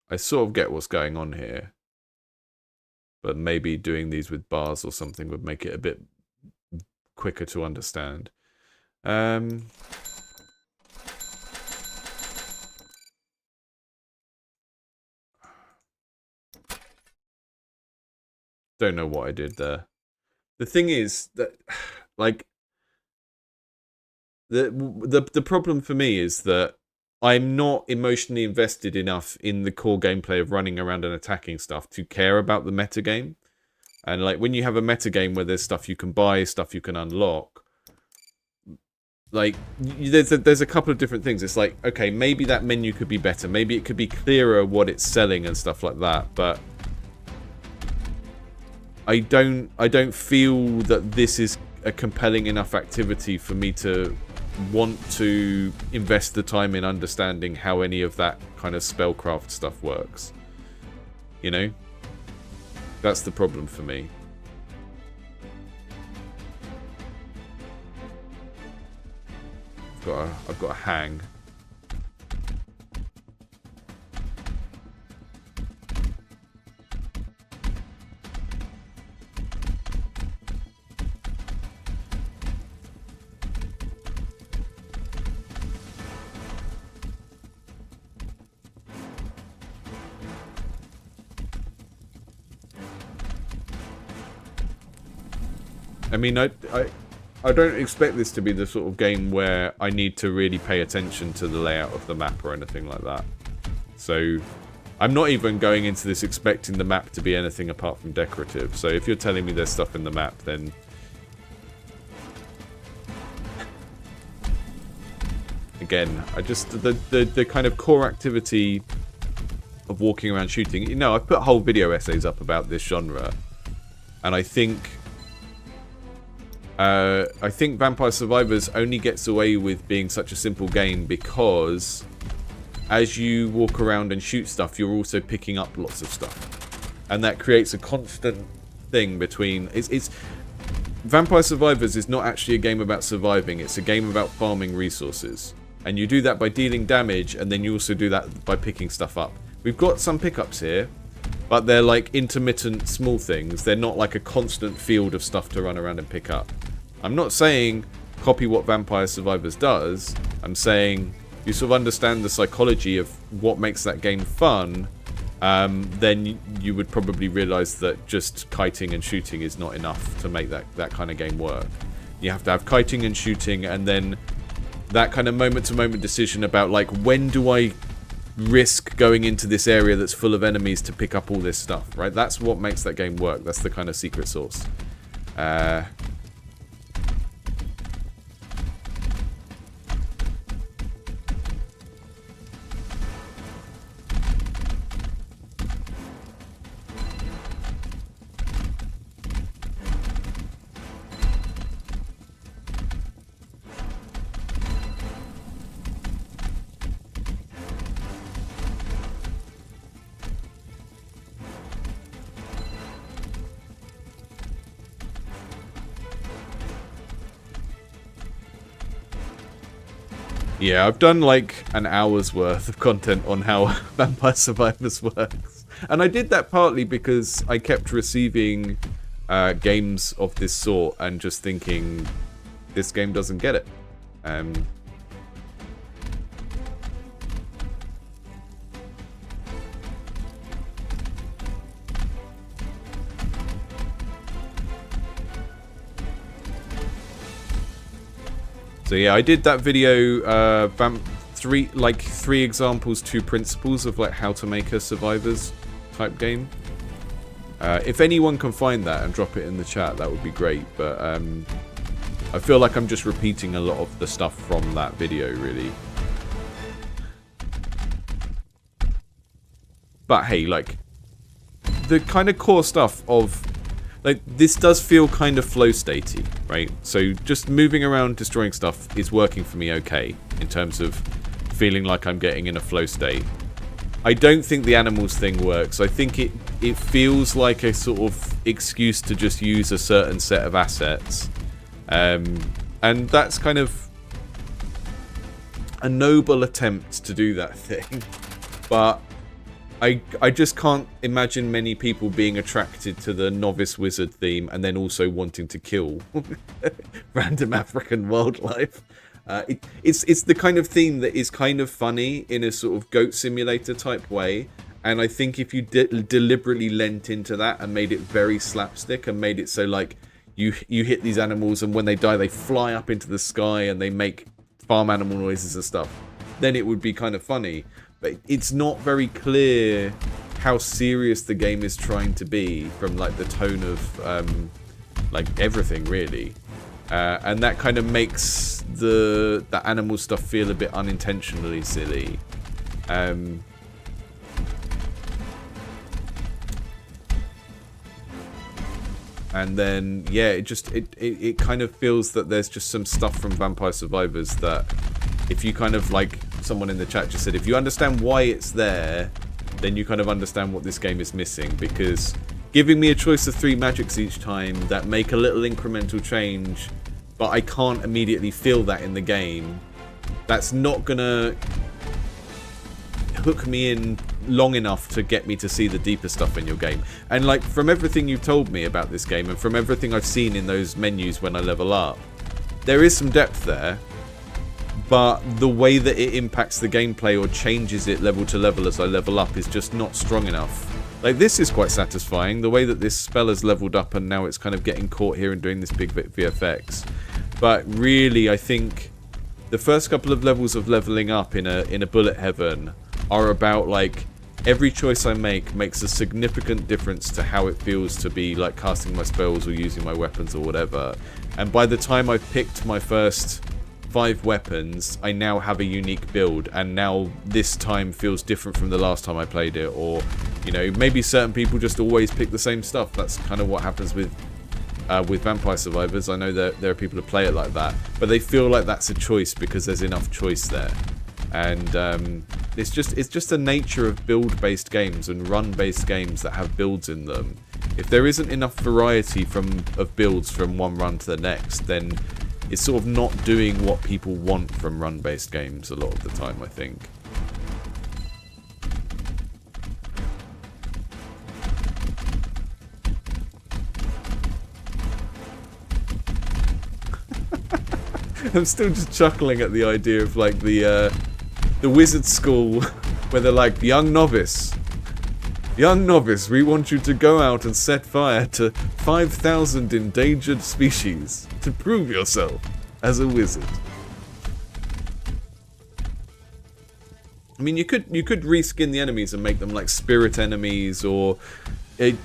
I sort of get what's going on here, but maybe doing these with bars or something would make it a bit quicker to understand. Don't know what I did there. The thing is that, like, the problem for me is that I'm not emotionally invested enough in the core gameplay of running around and attacking stuff to care about the metagame. And like when you have a metagame where there's stuff you can buy, stuff you can unlock, like there's a couple of different things. It's like, okay, maybe that menu could be better. Maybe it could be clearer what it's selling and stuff like that. But I don't feel that this is a compelling enough activity for me to want to invest the time in understanding how any of that kind of spellcraft stuff works. You know? That's the problem for me. I've got a hang. I mean, I don't expect this to be the sort of game where I need to really pay attention to the layout of the map or anything like that. So, I'm not even going into this expecting the map to be anything apart from decorative. So if you're telling me there's stuff in the map, then... Again, I just... The kind of core activity of walking around shooting... You know, I've put whole video essays up about this genre. And I think Vampire Survivors only gets away with being such a simple game because as you walk around and shoot stuff, you're also picking up lots of stuff. And that creates a constant thing between... Vampire Survivors is not actually a game about surviving, it's a game about farming resources. And you do that by dealing damage, and then you also do that by picking stuff up. We've got some pickups here, but they're like intermittent small things. They're not like a constant field of stuff to run around and pick up. I'm not saying copy what Vampire Survivors does. I'm saying you sort of understand the psychology of what makes that game fun, then you would probably realize that just kiting and shooting is not enough to make that kind of game work. You have to have kiting and shooting, and then that kind of moment-to-moment decision about, like, when do I risk going into this area that's full of enemies to pick up all this stuff, right? That's what makes that game work. That's the kind of secret sauce. Yeah, I've done like an hour's worth of content on how Vampire Survivors works. And I did that partly because I kept receiving games of this sort and just thinking, this game doesn't get it. So yeah, I did that video, three examples, 2 principles of like how to make a Survivors type game. If anyone can find that and drop it in the chat, that would be great. But I feel like I'm just repeating a lot of the stuff from that video, really. But hey, like, the kind of core stuff of... Like, this does feel kind of flow statey, right? So just moving around, destroying stuff is working for me okay, in terms of feeling like I'm getting in a flow state. I don't think the animals thing works. I think it feels like a sort of excuse to just use a certain set of assets. And that's kind of a noble attempt to do that thing. But I just can't imagine many people being attracted to the novice wizard theme and then also wanting to kill random African wildlife. It's the kind of theme that is kind of funny in a sort of goat simulator type way. And I think if you deliberately lent into that and made it very slapstick and made it so like you hit these animals and when they die they fly up into the sky and they make farm animal noises and stuff. then it would be kind of funny. But it's not very clear how serious the game is trying to be from like the tone of like everything really, and that kind of makes the animal stuff feel a bit unintentionally silly. And then yeah, it kind of feels that there's just some stuff from Vampire Survivors that if you kind of, like someone in the chat just said, if you understand why it's there, then you kind of understand what this game is missing, because giving me a choice of 3 magics each time that make a little incremental change, but I can't immediately feel that in the game, that's not gonna hook me in long enough to get me to see the deeper stuff in your game. And like, from everything you've told me about this game and from everything I've seen in those menus when I level up, there is some depth there, but the way that it impacts the gameplay or changes it level to level as I level up is just not strong enough. Like, this is quite satisfying, the way that this spell has leveled up and now it's kind of getting caught here and doing this big VFX. But really, I think the first couple of levels of leveling up in a bullet heaven are about, like, every choice I make makes a significant difference to how it feels to be, like, casting my spells or using my weapons or whatever. And by the time I've picked my first 5 weapons, I now have a unique build, and now this time feels different from the last time I played it. Or, you know, maybe certain people just always pick the same stuff. That's kind of what happens with Vampire Survivors. I know that there are people who play it like that, but they feel like that's a choice because there's enough choice there. And it's just the nature of build-based games and run-based games that have builds in them. If there isn't enough variety of builds from one run to the next, then it's sort of not doing what people want from run-based games a lot of the time, I think. I'm still just chuckling at the idea of, like, the wizard school where they're like, young novice, we want you to go out and set fire to 5,000 endangered species to prove yourself as a wizard. I mean, you could reskin the enemies and make them like spirit enemies or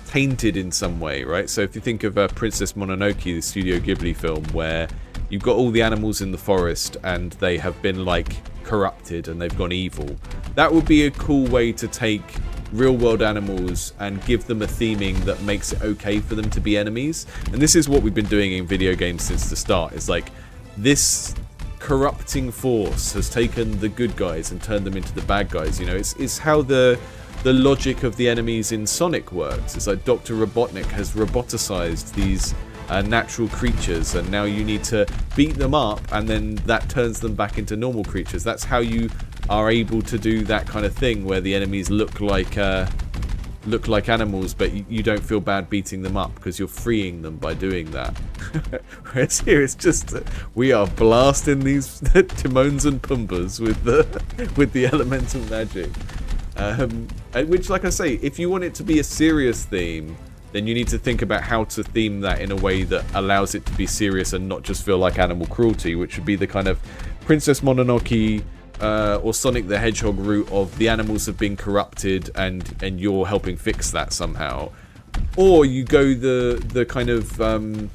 tainted in some way, right? So if you think of Princess Mononoke, the Studio Ghibli film, where you've got all the animals in the forest and they have been like corrupted and they've gone evil. That would be a cool way to take real world animals and give them a theming that makes it okay for them to be enemies. And this is what we've been doing in video games since the start. It's like, this corrupting force has taken the good guys and turned them into the bad guys. You know, it's how the logic of the enemies in Sonic works. It's like Dr. Robotnik has roboticized these natural creatures, and now you need to beat them up, and then that turns them back into normal creatures. That's how you are able to do that kind of thing, where the enemies look like animals, but you don't feel bad beating them up because you're freeing them by doing that. Whereas here it's just we are blasting these Timons and Pumbas with the elemental magic, which, like I say, if you want it to be a serious theme, then you need to think about how to theme that in a way that allows it to be serious and not just feel like animal cruelty, which would be the kind of Princess Mononoke or Sonic the Hedgehog route of the animals have been corrupted and you're helping fix that somehow. Or you go the kind of the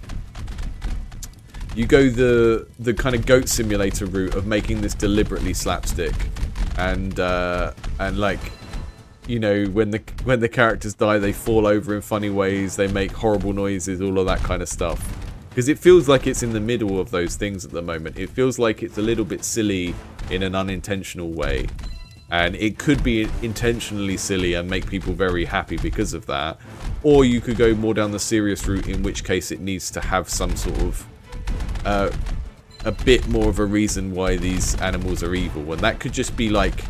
kind of goat simulator route of making this deliberately slapstick and like, you know, when the characters die, they fall over in funny ways, they make horrible noises, all of that kind of stuff. Because it feels like it's in the middle of those things at the moment. It feels like it's a little bit silly in an unintentional way. And it could be intentionally silly and make people very happy because of that. Or you could go more down the serious route, in which case it needs to have some sort of a bit more of a reason why these animals are evil. And that could just be like,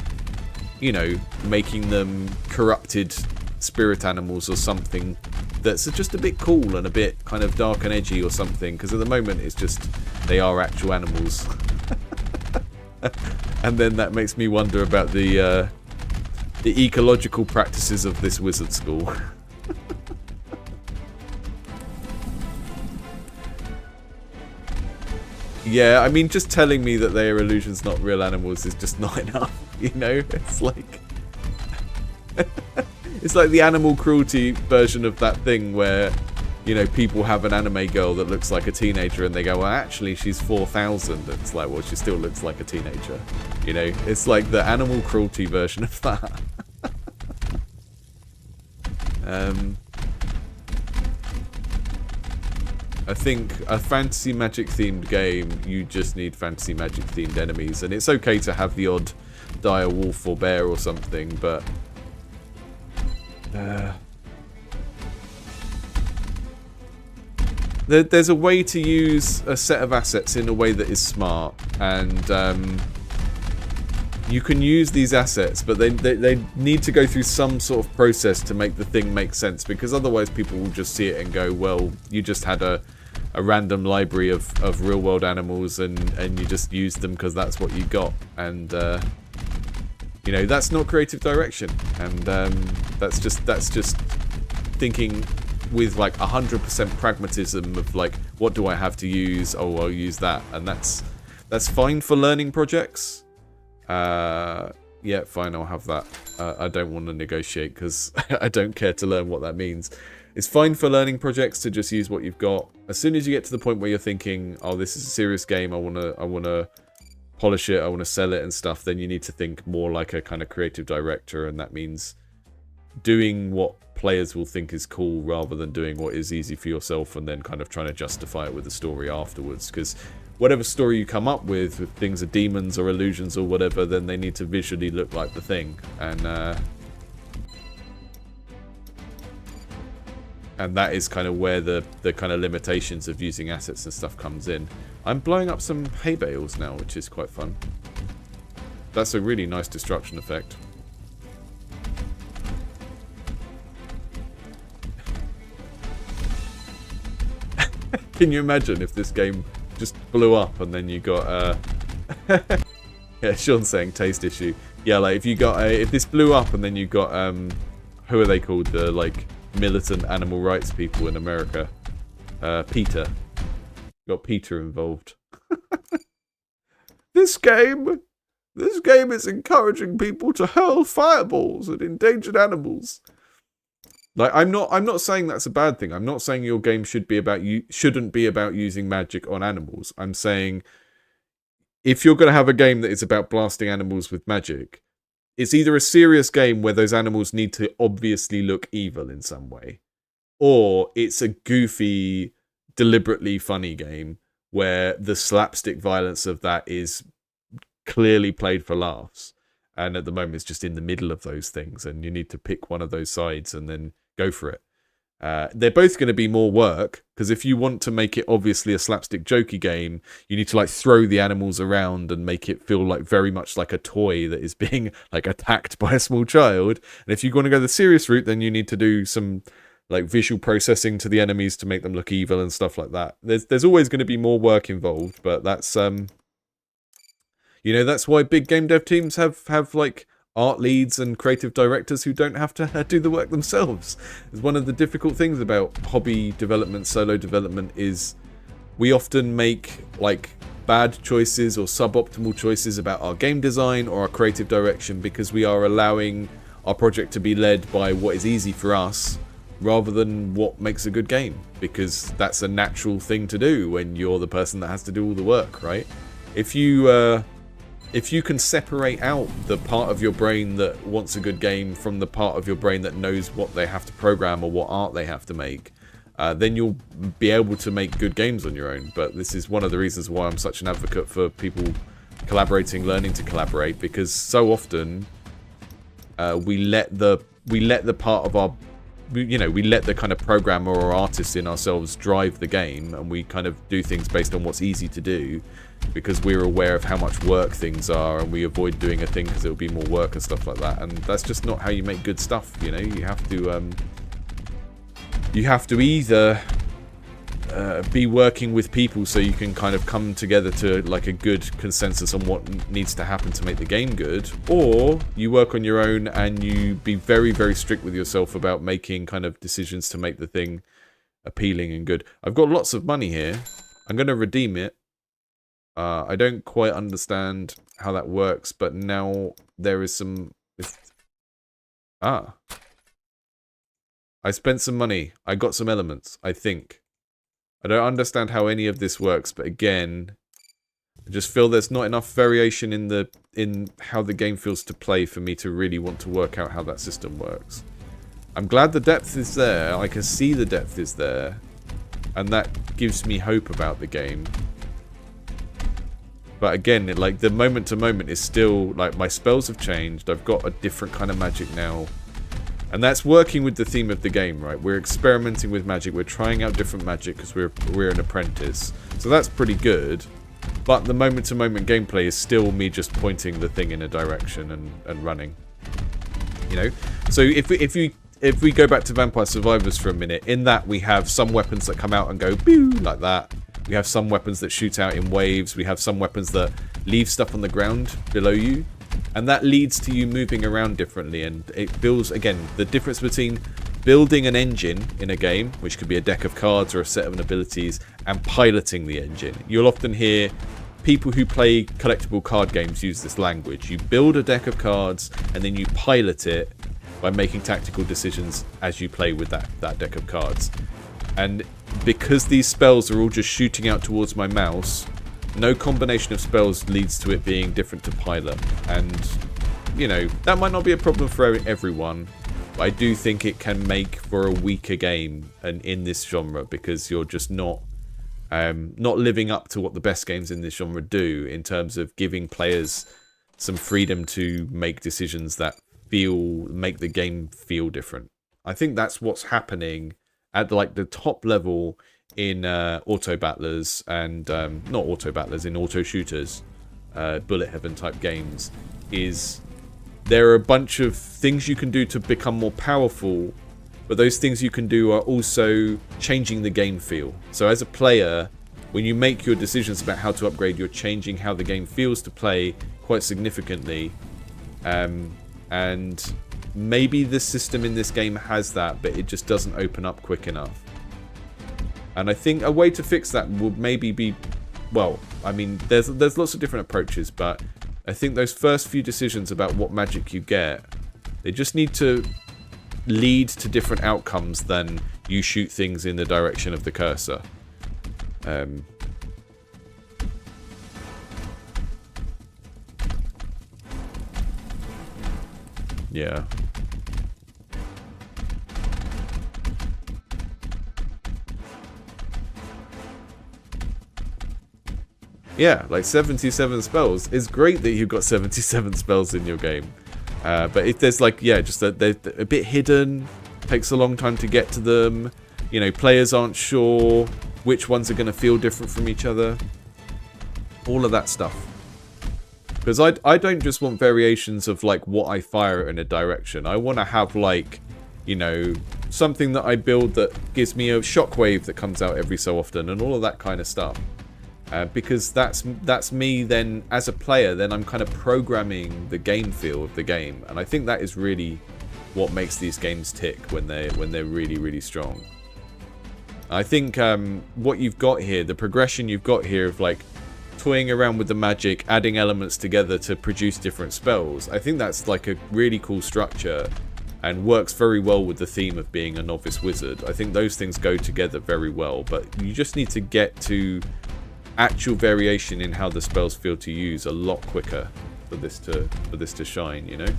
you know, making them corrupted spirit animals or something that's just a bit cool and a bit kind of dark and edgy or something, because at the moment it's just they are actual animals. And then that makes me wonder about the ecological practices of this wizard school. Yeah, I mean, just telling me that they are illusions, not real animals, is just not enough. You know, it's like it's like the animal cruelty version of that thing where, you know, people have an anime girl that looks like a teenager and they go, well, actually, she's 4,000. It's like, well, she still looks like a teenager. You know, it's like the animal cruelty version of that. I think a fantasy magic themed game, you just need fantasy magic themed enemies, and it's okay to have the odd dire wolf or bear or something, but there's a way to use a set of assets in a way that is smart, and you can use these assets, but they need to go through some sort of process to make the thing make sense, because otherwise people will just see it and go, well, you just had a random library of real world animals and you just used them because that's what you got, and you know, that's not creative direction, and that's just thinking with like 100% pragmatism of like, what do I have to use? Oh, I'll use that, and that's fine for learning projects. Yeah, fine, I'll have that. I don't want to negotiate because I don't care to learn what that means. It's fine for learning projects to just use what you've got. As soon as you get to the point where you're thinking, oh, this is a serious game, I wanna polish it, I wanna sell it and stuff, then you need to think more like a kind of creative director, and that means doing what players will think is cool rather than doing what is easy for yourself and then kind of trying to justify it with a story afterwards. Because whatever story you come up with, if things are demons or illusions or whatever, then they need to visually look like the thing. And that is kind of where the kind of limitations of using assets and stuff comes in. I'm blowing up some hay bales now, which is quite fun. That's a really nice destruction effect. Can you imagine if this game just blew up and then you got yeah, Sean's saying taste issue. Yeah, like if you got if this blew up and then you got who are they called, the like militant animal rights people in America, PETA. Got PETA involved. This game is encouraging people to hurl fireballs at endangered animals. Like, I'm not saying that's a bad thing. I'm not saying your game shouldn't be about using magic on animals. I'm saying if you're going to have a game that is about blasting animals with magic, it's either a serious game where those animals need to obviously look evil in some way, or it's a goofy, deliberately funny game where the slapstick violence of that is clearly played for laughs. And at the moment, it's just in the middle of those things, and you need to pick one of those sides and then go for it. They're both going to be more work, because if you want to make it obviously a slapstick jokey game, you need to like throw the animals around and make it feel like very much like a toy that is being like attacked by a small child. And if you want to go the serious route, then you need to do some like visual processing to the enemies to make them look evil and stuff like that. There's always going to be more work involved, but that's you know, that's why big game dev teams have like art leads and creative directors who don't have to do the work themselves. It's one of the difficult things about hobby development, solo development, is we often make like bad choices or suboptimal choices about our game design or our creative direction because we are allowing our project to be led by what is easy for us rather than what makes a good game, because that's a natural thing to do when you're the person that has to do all the work, right? If you can separate out the part of your brain that wants a good game from the part of your brain that knows what they have to program or what art they have to make, then you'll be able to make good games on your own. But this is one of the reasons why I'm such an advocate for people collaborating, learning to collaborate, because so often we let the part of our, you know, we let the kind of programmer or artist in ourselves drive the game, and we kind of do things based on what's easy to do because we're aware of how much work things are, and we avoid doing a thing because it'll be more work and stuff like that. And that's just not how you make good stuff, you know. You have to either be working with people so you can kind of come together to like a good consensus on what needs to happen to make the game good, or you work on your own and you be very, very strict with yourself about making kind of decisions to make the thing appealing and good. I've got lots of money here. I'm going to redeem it. I don't quite understand how that works, but now there is some... I spent some money. I got some elements, I think. I don't understand how any of this works, but again, I just feel there's not enough variation in how the game feels to play for me to really want to work out how that system works. I'm glad the depth is there. I can see the depth is there. And that gives me hope about the game. But again, like, the moment to moment is still, like, my spells have changed. I've got a different kind of magic now. And that's working with the theme of the game, right? We're experimenting with magic. We're trying out different magic because we're an apprentice. So that's pretty good. But the moment to moment gameplay is still me just pointing the thing in a direction and running. You know? So if we go back to Vampire Survivors for a minute, in that we have some weapons that come out and go boo like that. We have some weapons that shoot out in waves. We have some weapons that leave stuff on the ground below you. And that leads to you moving around differently. And it builds, again, the difference between building an engine in a game, which could be a deck of cards or a set of abilities, and piloting the engine. You'll often hear people who play collectible card games use this language. You build a deck of cards and then you pilot it by making tactical decisions as you play with that deck of cards. And because these spells are all just shooting out towards my mouse, no combination of spells leads to it being different to pilot. And, you know, that might not be a problem for everyone, but I do think it can make for a weaker game and in this genre, because you're just not living up to what the best games in this genre do in terms of giving players some freedom to make decisions that make the game feel different. I think that's what's happening at the top level in auto battlers and not auto battlers, in auto shooters, bullet heaven type games, is there are a bunch of things you can do to become more powerful, but those things you can do are also changing the game feel. So as a player, when you make your decisions about how to upgrade, you're changing how the game feels to play quite significantly. And maybe the system in this game has that, but it just doesn't open up quick enough. And I think a way to fix that would maybe be, well, I mean, there's lots of different approaches, but I think those first few decisions about what magic you get, they just need to lead to different outcomes than you shoot things in the direction of the cursor. Yeah. Yeah, like 77 spells. It's great that you've got 77 spells in your game. But if there's like, yeah, just they're a bit hidden, takes a long time to get to them, you know, players aren't sure which ones are going to feel different from each other. All of that stuff. Because I don't just want variations of like what I fire in a direction. I want to have like, you know, something that I build that gives me a shockwave that comes out every so often and all of that kind of stuff. Because that's me then as a player. Then I'm kind of programming the game feel of the game, and I think that is really what makes these games tick when they're really, really strong. I think what you've got here, the progression you've got here of like toying around with the magic, adding elements together to produce different spells, I think that's like a really cool structure and works very well with the theme of being a novice wizard. I think those things go together very well, but you just need to get to actual variation in how the spells feel to use a lot quicker for this to shine, you know?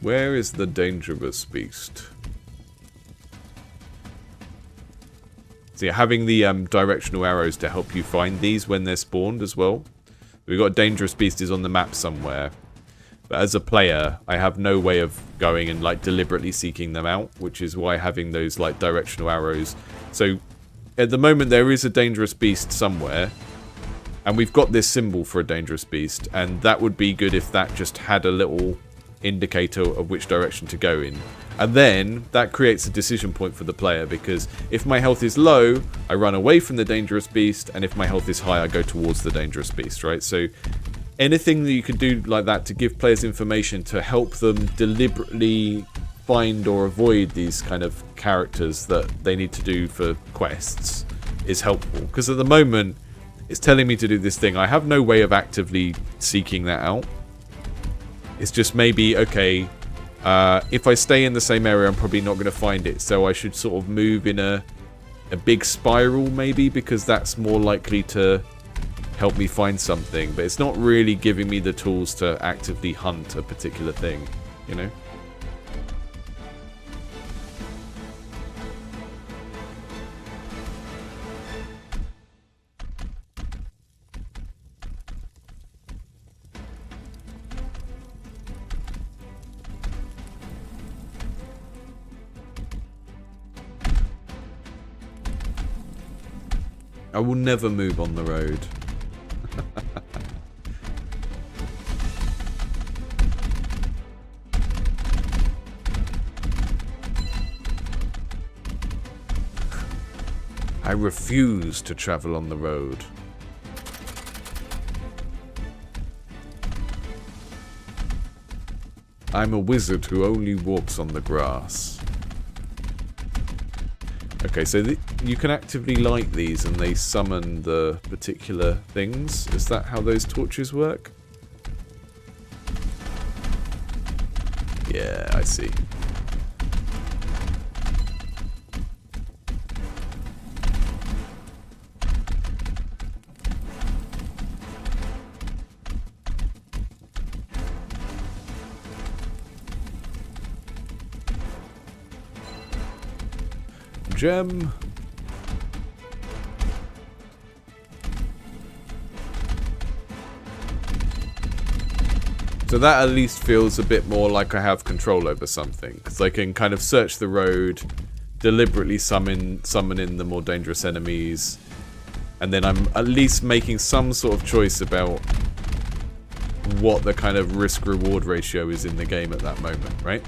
Where is the dangerous beast? So you're having the directional arrows to help you find these when they're spawned as well. We've got dangerous beast is on the map somewhere. But as a player, I have no way of going and like deliberately seeking them out, which is why having those like directional arrows. So at the moment there is a dangerous beast somewhere. And we've got this symbol for a dangerous beast. And that would be good if that just had a little indicator of which direction to go in. And then that creates a decision point for the player, because if my health is low, I run away from the dangerous beast, and if my health is high, I go towards the dangerous beast, right? So anything that you can do like that to give players information to help them deliberately find or avoid these kind of characters that they need to do for quests is helpful. Because at the moment, it's telling me to do this thing. I have no way of actively seeking that out. It's just maybe, okay, if I stay in the same area, I'm probably not going to find it. So I should sort of move in a big spiral, maybe, because that's more likely to help me find something. But it's not really giving me the tools to actively hunt a particular thing, you know? I will never move on the road. I refuse to travel on the road. I'm a wizard who only walks on the grass. Okay, so you can actively light these and they summon the particular things. Is that how those torches work? Yeah, I see. Gem. So that at least feels a bit more like I have control over something, because I can kind of search the road, deliberately summon in the more dangerous enemies, and then I'm at least making some sort of choice about what the kind of risk-reward ratio is in the game at that moment, right?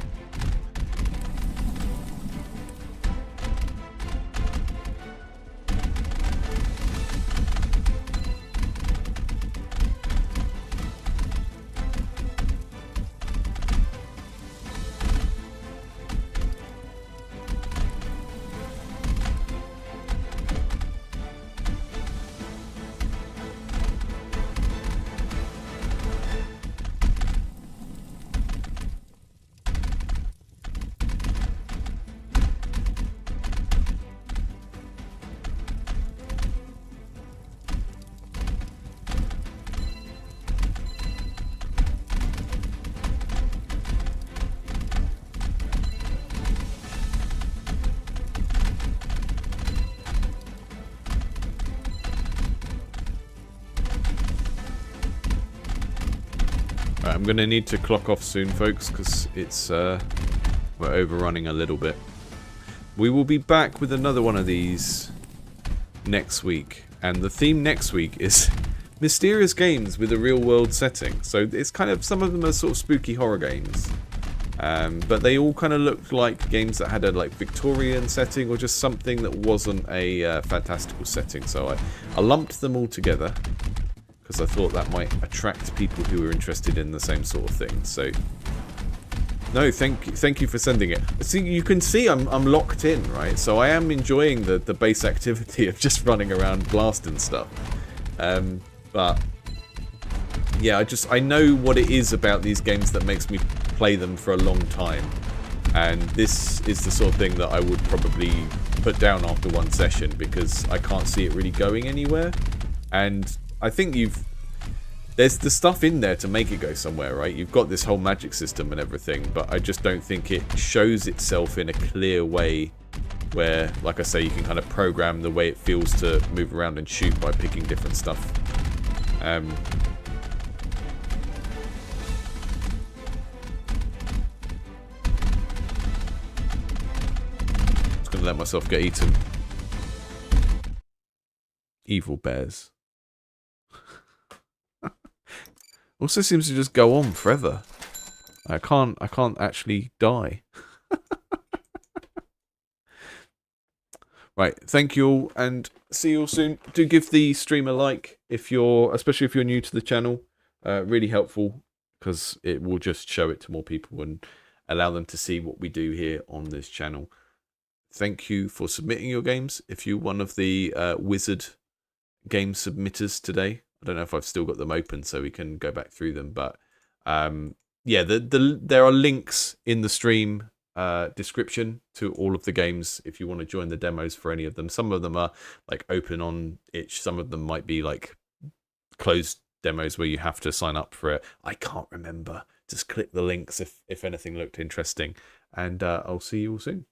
I'm going to need to clock off soon, folks, because it's we're overrunning a little bit. We will be back with another one of these next week, and the theme next week is mysterious games with a real-world setting. So it's kind of, some of them are sort of spooky horror games, but they all kind of looked like games that had a like Victorian setting or just something that wasn't a fantastical setting. So I lumped them all together, because I thought that might attract people who are interested in the same sort of thing. So, no, thank you for sending it. See, you can see I'm locked in, right? So I am enjoying the base activity of just running around blasting stuff. But yeah, I know what it is about these games that makes me play them for a long time, and this is the sort of thing that I would probably put down after one session because I can't see it really going anywhere. And I think there's the stuff in there to make it go somewhere, right? You've got this whole magic system and everything, but I just don't think it shows itself in a clear way where, like I say, you can kind of program the way it feels to move around and shoot by picking different stuff. Just gonna let myself get eaten. Evil bears. Also seems to just go on forever. I can't actually die. Right, thank you all, and see you all soon. Do give the stream a like especially if you're new to the channel. Really helpful, because it will just show it to more people and allow them to see what we do here on this channel. Thank you for submitting your games. If you're one of the Wizard game submitters today, I don't know if I've still got them open so we can go back through them, but yeah, there are links in the stream description to all of the games if you want to join the demos for any of them. Some of them are like open on itch, some of them might be like closed demos where you have to sign up for it. I can't remember. Just click the links if anything looked interesting, and I'll see you all soon.